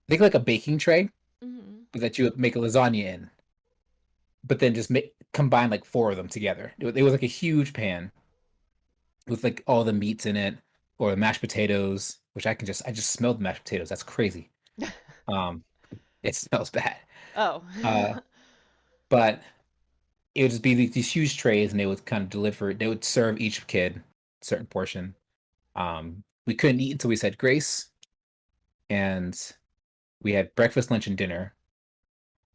think like a baking tray, Mhm. but that you would make a lasagna in, but then just make combine like four of them together. It was like a huge pan with like all the meats in it or the mashed potatoes, which I just smelled the mashed potatoes. That's crazy. Um, it smells bad. Oh. Uh, but it would just be these huge trays, and they would kind of deliver. They would serve each kid a certain portion. We couldn't eat until we said grace, and we had breakfast, lunch, and dinner.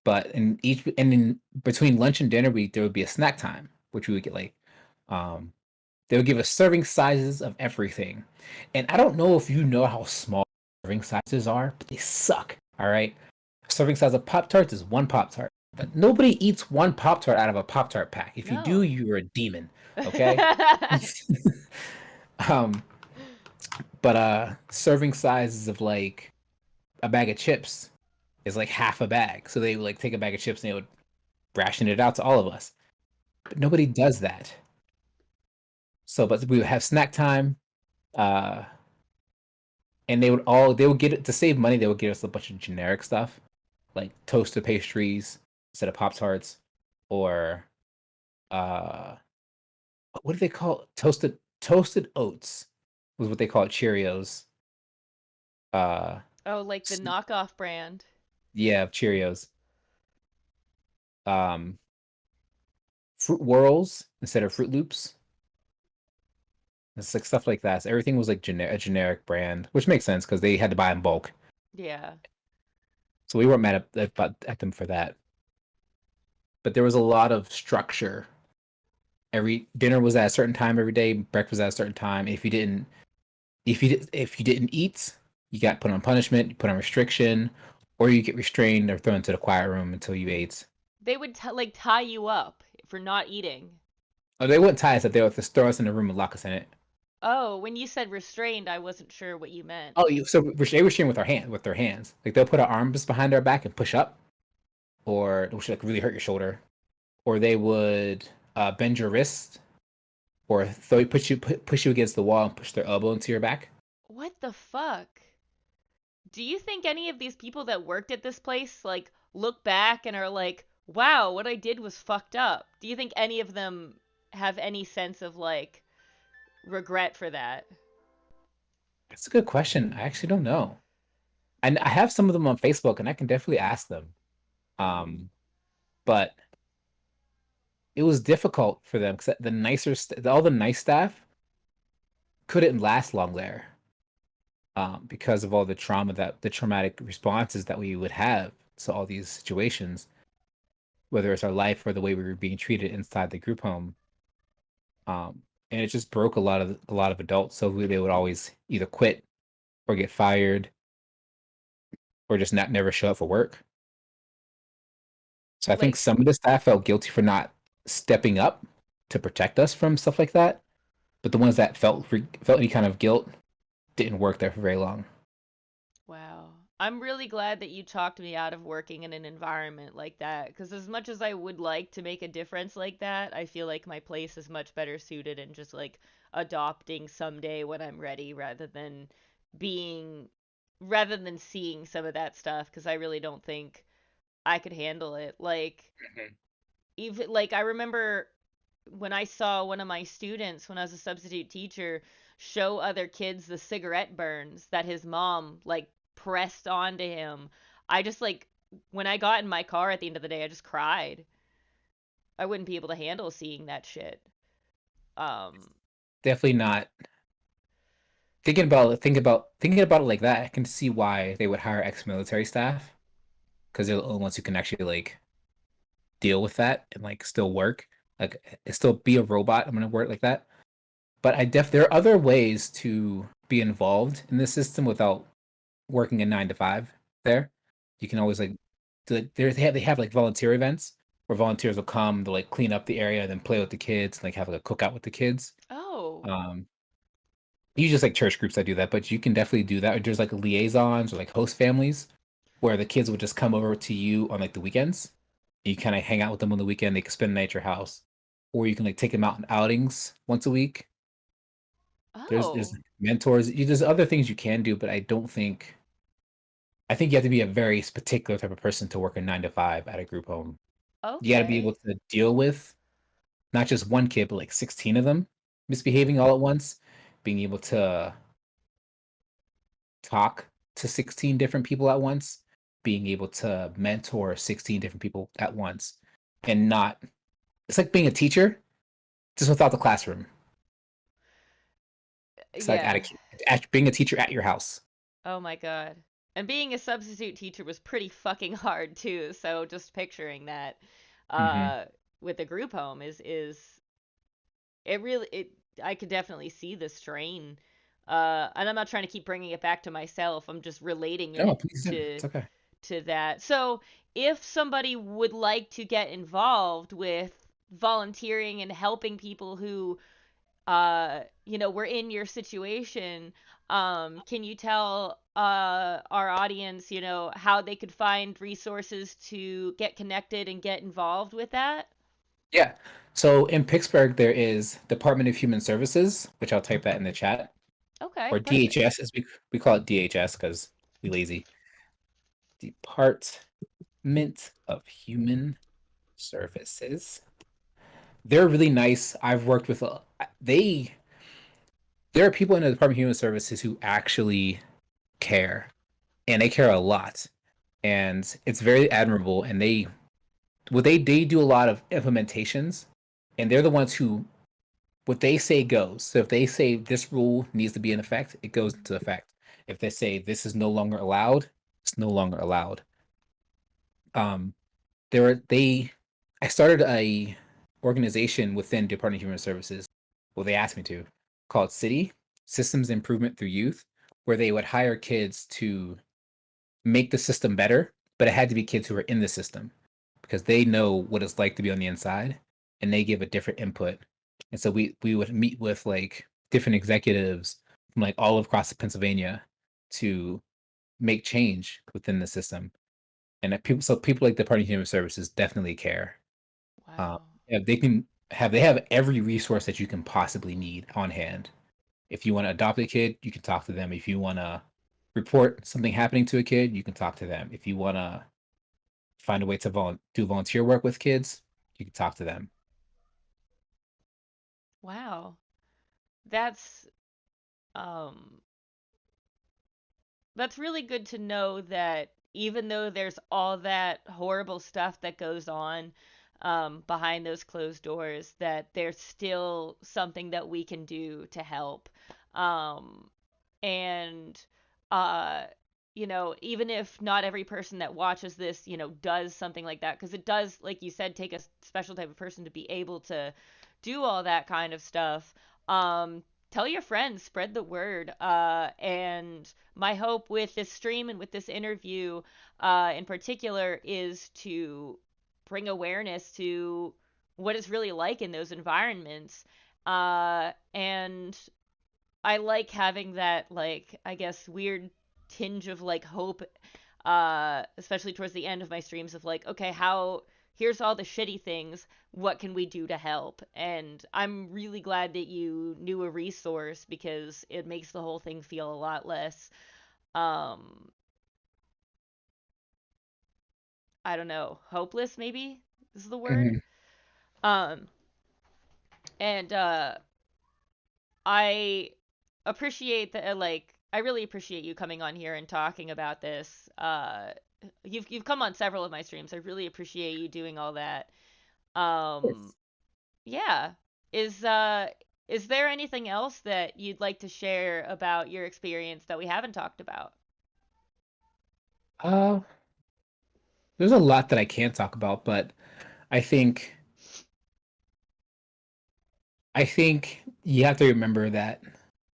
But in between lunch and dinner, we there would be a snack time, which we would get like, um, they would give us serving sizes of everything. And I don't know if you know how small serving sizes are, but they suck. All right, serving size of Pop Tarts is one Pop Tart, but nobody eats one Pop Tart out of a Pop Tart pack. If you do, No. you're a demon. Okay. um, but serving sizes of like a bag of chips is like half a bag. So they would like take a bag of chips and they would ration it out to all of us. But nobody does that. So, but we would have snack time, uh, and they would get it to save money. They would give us a bunch of generic stuff like toasted pastries instead of Pop Tarts, or uh, what do they call it? Toasted oats was what they call it. Cheerios. Uh, Oh, like the knockoff brand. yeah, Cheerios. Um, Fruit Whirls instead of Fruit Loops. It's like stuff like that. So everything was like a generic brand, which makes sense because they had to buy in bulk. Yeah. So we weren't mad at them for that. But there was a lot of structure. Every dinner was at a certain time every day. Breakfast at a certain time. If you didn't eat, you got put on punishment. You put on restriction, or you get restrained or thrown into the quiet room until you ate. They would like tie you up for not eating. Oh, they wouldn't tie us up. They would just throw us in a room and lock us in it. Oh, when you said restrained, I wasn't sure what you meant. Oh, they were sharing with their hands. Like they'll put our arms behind our back and push up, or which like really hurt your shoulder, or they would bend your wrist, or push you against the wall and push their elbow into your back. What the fuck? Do you think any of these people that worked at this place like look back and are like, "Wow, what I did was fucked up." Do you think any of them have any sense of like regret for that? That's a good question. I actually don't know. And I have some of them on Facebook, and I can definitely ask them. Um, but it was difficult for them because all the nice staff couldn't last long there, because of all the traumatic responses that we would have to all these situations, whether it's our life or the way we were being treated inside the group home. And it just broke a lot of adults. So they would always either quit or get fired or just not never show up for work. So I think Like some of the staff felt guilty for not stepping up to protect us from stuff like that. but the ones that felt any kind of guilt didn't work there for very long. Wow. I'm really glad that you talked me out of working in an environment like that, because as much as I would like to make a difference like that, I feel like my place is much better suited in just like adopting someday when I'm ready being, rather than seeing some of that stuff, because I really don't think I could handle it. Like, Mhm. even like I remember when I saw one of my students when I was a substitute teacher show other kids the cigarette burns that his mom like pressed onto him. I just like when I got in my car at the end of the day, I just cried. I wouldn't be able to handle seeing that shit. Um, Definitely not thinking about it like that. I can see why they would hire ex-military staff because they're the only ones who can actually like deal with that and like still work, like still be a robot. I'm gonna work like that. But there are other ways to be involved in the system without working a 9 to 5. There, you can always like they have like volunteer events where volunteers will come to like clean up the area and then play with the kids and like have like a cookout with the kids. oh, Um, you just like church groups that do that, but you can definitely do that. Or there's like liaisons or like host families where the kids would just come over to you on like the weekends. You kind of hang out with them on the weekend. They can spend the night at your house, or you can like take them out on outings once a week. There's oh, mentors. There's other things you can do, but I don't think. I think you have to be a very particular type of person to work a 9 to 5 at a group home. You got to be able okay, to deal with not just one kid, but like 16 of them misbehaving all at once. Being able to talk to 16 different people at once, being able to mentor 16 different people at once, and not, it's like being a teacher, just without the classroom. It's like yeah. being a teacher at your house. Oh my God. And being a substitute teacher was pretty fucking hard too. So just picturing that Hmm. uh with a group home is it really it I could definitely see the strain. And I'm not trying to keep bringing it back to myself. I'm just relating Oh, it please do. to It's okay. that. So, if somebody would like to get involved with volunteering and helping people who were in your situation, can you tell our audience, how they could find resources to get connected and get involved with that? Yeah. So in Pittsburgh, there is Department of Human Services, which I'll type that in the chat, Okay, or perfect. DHS, as we call it DHS because we lazy. Department of Human Services. They're really nice. I've worked with they. There are people in the Department of Human Services who actually care, and they care a lot, and it's very admirable. And they do a lot of implementations, and they're the ones who what they say goes. So if they say this rule needs to be in effect, it goes into effect. If they say this is no longer allowed, it's no longer allowed. Um, there were they I started a organization within Department of Human Services. Well, they asked me to, called City Systems Improvement Through Youth, where they would hire kids to make the system better, but it had to be kids who are in the system because they know what it's like to be on the inside and they give a different input. And so we would meet with like different executives from like all across Pennsylvania to make change within the system. And people like the Department of Human Services definitely care. Wow. Yeah, they have every resource that you can possibly need on hand. If you want to adopt a kid, you can talk to them. If you want to report something happening to a kid, you can talk to them. If you want to find a way to do volunteer work with kids, you can talk to them. Wow. That's um that's really good to know that even though there's all that horrible stuff that goes on behind those closed doors, that there's still something that we can do to help. Um, and, uh, even if not every person that watches this, does something like that, because it does, like you said, take a special type of person to be able to do all that kind of stuff. Tell your friends, spread the word. And my hope with this stream and with this interview in particular is to bring awareness to what it's really like in those environments. And I like having that, like, I guess weird tinge of like hope, especially towards the end of my streams of like, okay, how here's all the shitty things, what can we do to help? And I'm really glad that you knew a resource because it makes the whole thing feel a lot less um I don't know, hopeless maybe is the word. Mhm. Um and I appreciate that, like, I really appreciate you coming on here and talking about this. You've come on several of my streams. I really appreciate you doing all that. Um, Yes. yeah. Is uh is there anything else that you'd like to share about your experience that we haven't talked about? Uh, there's a lot that I can't talk about, but I think I think you have to remember that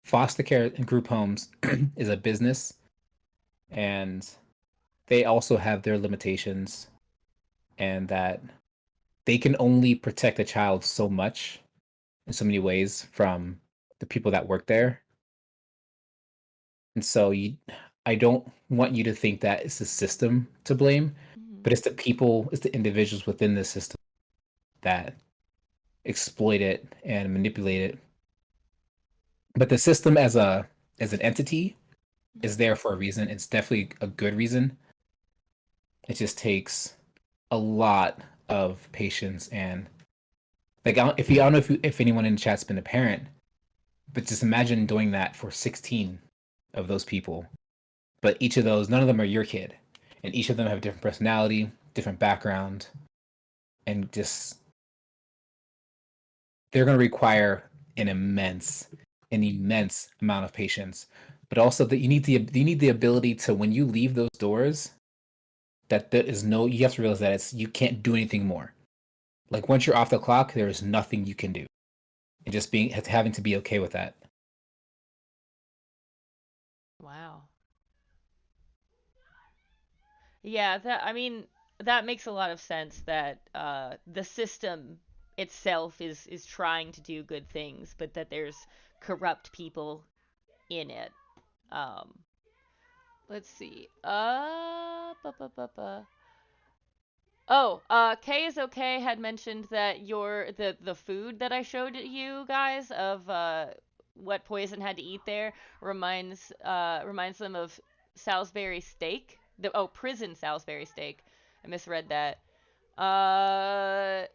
foster care and group homes is a business, and they also have their limitations, and that they can only protect a child so much in so many ways from the people that work there. And so I don't want you to think that it's the system to blame, Mhm. but it's the people, it's the individuals within the system that exploit it and manipulate it. But the system as an entity is Mhm. there for a reason. It's definitely a good reason. It just takes a lot of patience and like if you I don't know if anyone in the chat's been a parent, but just imagine doing that for 16 of those people. But each of those, none of them are your kid, and each of them have different personality, different background, and just they're going to require an immense amount of patience. But also that you need the ability to when you leave those doors, that there is no you have to realize that it's you can't do anything more. Like once you're off the clock, there is nothing you can do, and just being having to be okay with that. Wow. Yeah, that I mean that makes a lot of sense that the system itself is trying to do good things, but that there's corrupt people in it. Um, let's see. Oh, K is okay had mentioned that the food that I showed you guys of what Poison had to eat there reminds them of Salisbury steak. Prison Salisbury steak. I misread that. Uh,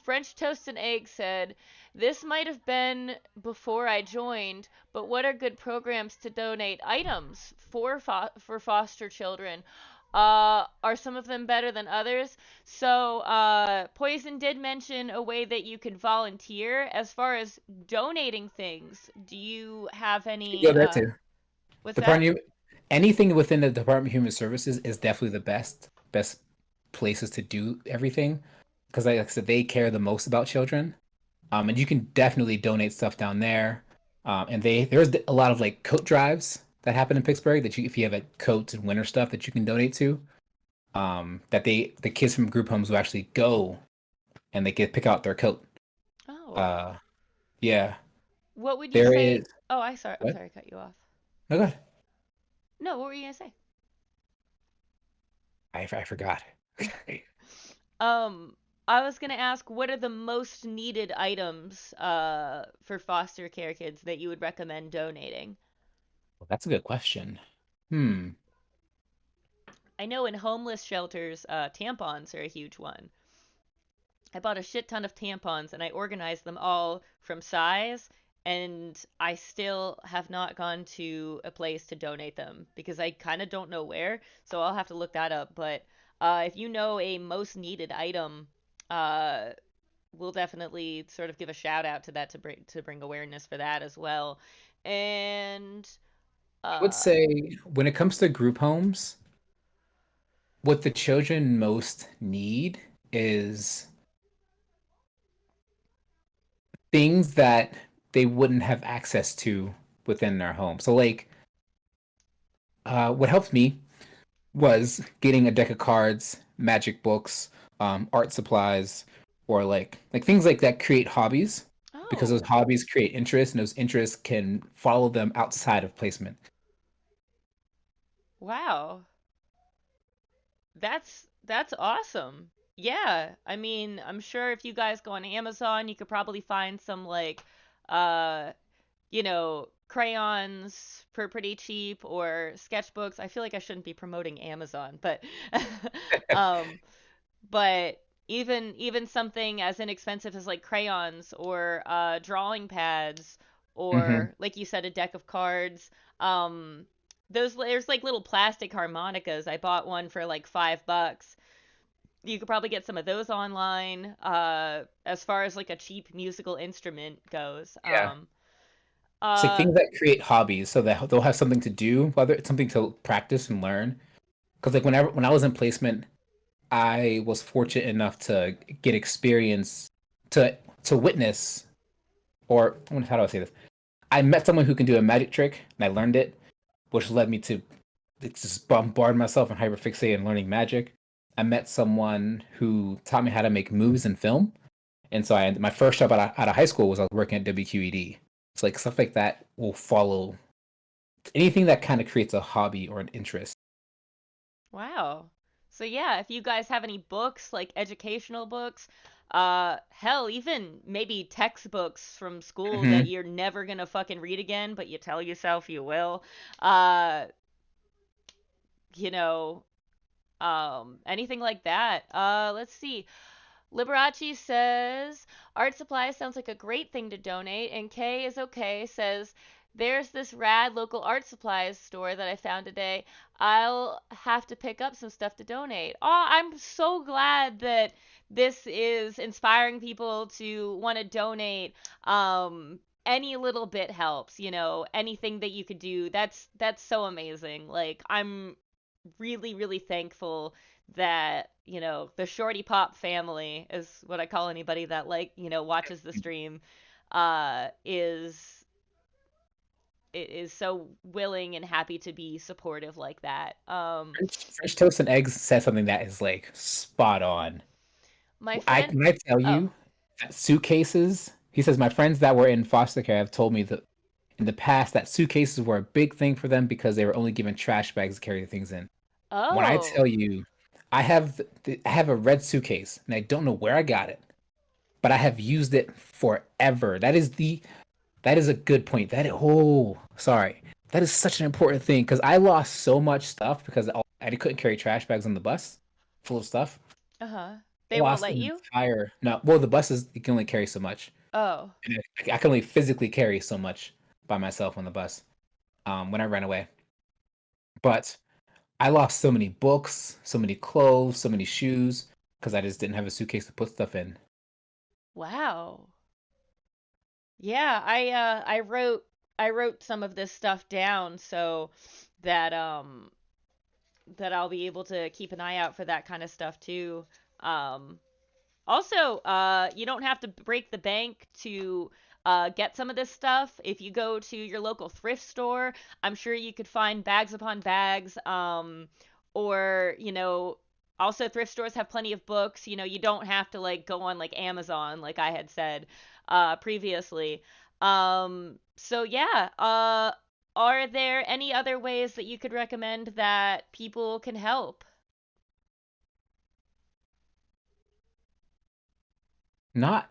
French Toast and Egg said, "This might have been before I joined, but what are good programs to donate items for foster children? Are some of them better than others?" So, Poison did mention a way that you could volunteer. As far as donating things, do you have You can any? go there too. What's that? Department anything within the Department of Human Services is definitely the best places to do everything because like I said, they care the most about children. And you can definitely donate stuff down there. And there's a lot of like coat drives that happen in Pittsburgh that you if you have like coats and winter stuff that you can donate to. That the kids from group homes will actually go and they get pick out their coat. Oh, Uh, yeah, what would you there say? is Oh, I sorry. I'm what? sorry, I cut you off. Oh God, No, what were you gonna say? I forgot. Um, I was gonna ask, what are the most needed items for foster care kids that you would recommend donating? Well, that's a good question. Hmm. I know in homeless shelters, tampons are a huge one. I bought a shit ton of tampons and I organized them all from size, and I still have not gone to a place to donate them because I kind of don't know where, so I'll have to look that up. But if you know a most needed item, uh, we'll definitely sort of give a shout out to that to bring awareness for that as well. And I would uh, say when it comes to group homes, what the children most need is things that they wouldn't have access to within their home. So like what helped me was getting a deck of cards, magic books, art supplies, or like things like that create hobbies. because those Oh, hobbies create interest, and those interests can follow them outside of placement. wow. That's awesome. Yeah, I mean, I'm sure if you guys go on Amazon, you could probably find some like uh crayons for pretty cheap or sketchbooks. I feel like I shouldn't be promoting Amazon, but um but even something as inexpensive as like crayons or drawing pads Hmm. or like you said a deck of cards. um those there's like little plastic harmonicas. I bought one for like $5. You could probably get some of those online, as far as like a cheap musical instrument goes. Yeah. It's like Uh things that create hobbies so that they'll have something to do, whether it's something to practice and learn. Because like when I was in placement, I was fortunate enough to get experience to witness, or how do I say this? I met someone who can do a magic trick and I learned it, which led me to just bombard myself and hyperfixate and learning magic. I met someone who taught me how to make movies in film. And so my first job out of high school was I was working at WQED. It's like stuff like that will follow anything that kind of creates a hobby or an interest. Wow. So yeah, if you guys have any books, like educational books, hell, even maybe textbooks from school that Hmm. you're never gonna fucking read again, but you tell yourself you will, uh, you know, anything like that. Let's see. Liberace says art supplies sounds like a great thing to donate, and Kay is okay says there's this rad local art supplies store that I found today. I'll have to pick up some stuff to donate. Oh, I'm so glad that this is inspiring people to want to donate. Any little bit helps, anything that you could do. That's so amazing. Like I'm really, really thankful that, the Shorty Pop family is what I call anybody that like, watches the stream, is so willing and happy to be supportive like that. French toast and eggs says something that is like spot on. My I friend, When I tell oh, you that suitcases, he says my friends that were in foster care have told me that in the past that suitcases were a big thing for them because they were only given trash bags to carry things in. When I tell oh, you, I have a red suitcase and I don't know where I got it, but I have used it forever. That is a good point. Sorry. That is such an important thing because I lost so much stuff because I couldn't carry trash bags on the bus full of stuff. uh-huh. I They won't lost let an you? entire no. Well, the buses you can only carry so much. Oh, And I can only physically carry so much by myself on the bus. When I ran away, but I lost so many books, so many clothes, so many shoes because I just didn't have a suitcase to put stuff in. wow. Yeah, I wrote some of this stuff down so that that I'll be able to keep an eye out for that kind of stuff too. Um, Also, you don't have to break the bank to get some of this stuff. If you go to your local thrift store, I'm sure you could find bags upon bags. Or, also thrift stores have plenty of books. You don't have to like go on like Amazon, like I had said previously. So yeah. Are there any other ways that you could recommend that people can help? Not,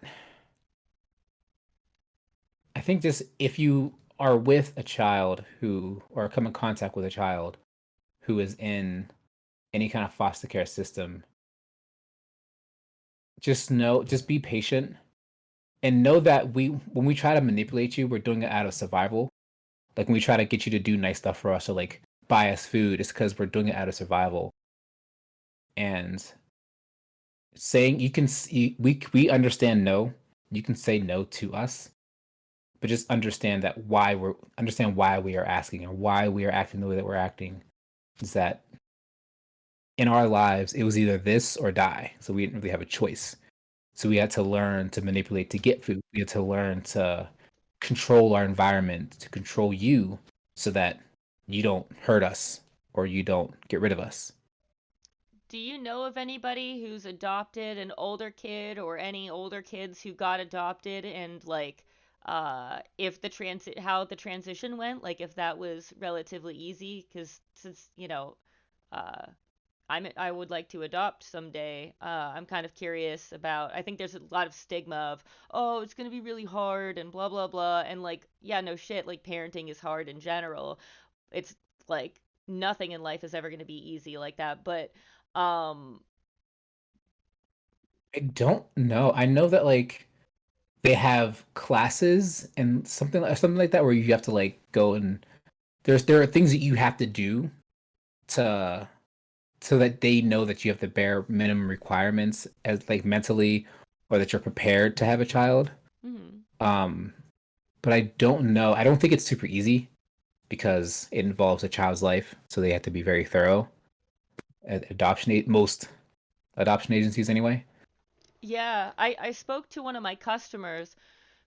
I think just if you are with a child who, or come in contact with a child who is in any kind of foster care system, just be patient and know that when we try to manipulate you, we're doing it out of survival. Like when we try to get you to do nice stuff for us or like buy us food, it's because we're doing it out of survival. And saying you can see, we understand no, you can say no to us, but just understand why we are asking or why we are acting the way that we're acting. Is that in our lives it was either this or die, so we didn't really have a choice. So we had to learn to manipulate to get food. We had to learn to control our environment, to control you so that you don't hurt us or you don't get rid of us. Do you know of anybody who's adopted an older kid or any older kids who got adopted and like if the transit how the transition went, like if that was relatively easy? Because since, uh I would like to adopt someday. I'm kind of curious about. I think there's a lot of stigma of, oh, it's gonna be really hard and blah blah blah, and like, yeah, no shit. Like parenting is hard in general. It's like nothing in life is ever gonna be easy like that. But um, I don't know. I know that like they have classes and something like that where you have to like go and there are things that you have to do to so that they know that you have the bare minimum requirements as like mentally or that you're prepared to have a child. hmm. Um, but I don't know. I don't think it's super easy because it involves a child's life, so they have to be very thorough at most adoption agencies anyway. Yeah, I spoke to one of my customers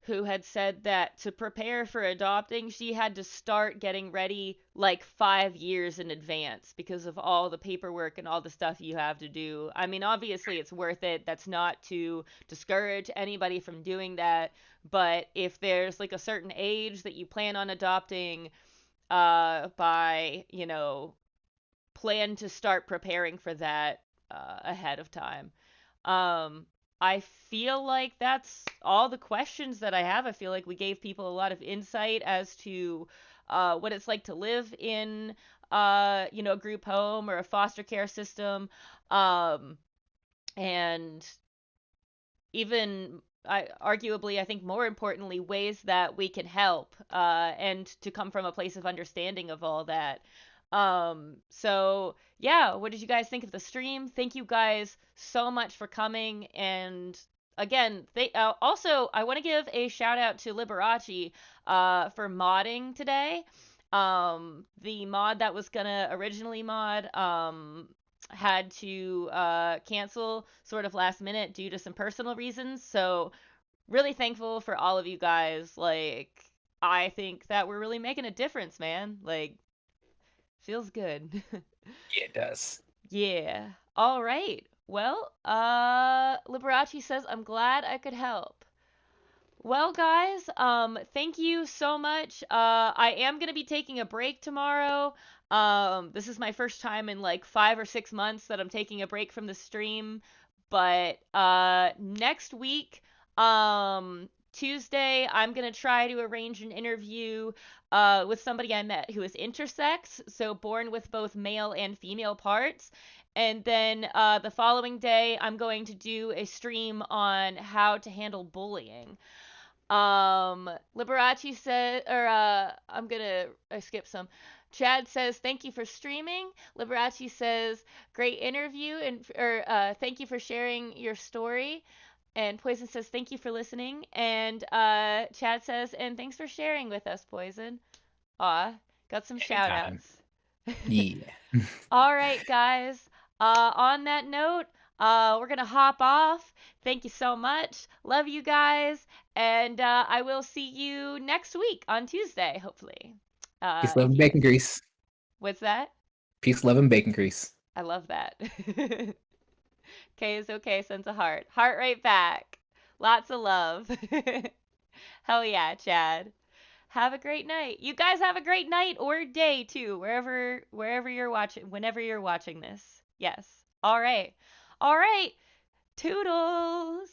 who had said that to prepare for adopting, she had to start getting ready like 5 years in advance because of all the paperwork and all the stuff you have to do. I mean, obviously, it's worth it. That's not to discourage anybody from doing that. But if there's like a certain age that you plan on adopting, by, plan to start preparing for that ahead of time. Um, I feel like that's all the questions that I have. I feel like we gave people a lot of insight as to what it's like to live in, a group home or a foster care system, um, and even arguably, I think more importantly, ways that we can help, and to come from a place of understanding of all that. So yeah, what did you guys think of the stream? Thank you guys so much for coming. And again, they also I want to give a shout out to Liberace for modding today. The mod that was gonna originally mod had to cancel sort of last minute due to some personal reasons. So, really thankful for all of you guys. Like, I think that we're really making a difference, man. Like, feels good. Yeah, it does. Yeah. All right. Well, Liberace says, I'm glad I could help. Well, guys, thank you so much. I am gonna be taking a break tomorrow. This is my first time in like 5 or 6 months that I'm taking a break from the stream. But next week, Tuesday, I'm gonna try to arrange an interview with somebody I met who is intersex, so born with both male and female parts. And then the following day, I'm going to do a stream on how to handle bullying. Liberace said, or I'm gonna I skip some. Chad says, "Thank you for streaming." Liberace says, "Great interview," and or thank you for sharing your story. And Poison says, "Thank you for listening." And Chad says, "And thanks for sharing with us, Poison." Aw, got some shout Anytime. outs. Yeah. All right, guys. On that note, we're going to hop off. Thank you so much. Love you guys. And I will see you next week on Tuesday, hopefully. Peace, love, If and you, bacon grease. what's that? Peace, love, and bacon grease. I love that. K is okay, sends a heart. Heart right back. Lots of love. Hell yeah, Chad. Have a great night. You guys have a great night or day too, wherever you're watching, whenever you're watching this. Yes. All right. All right. Toodles.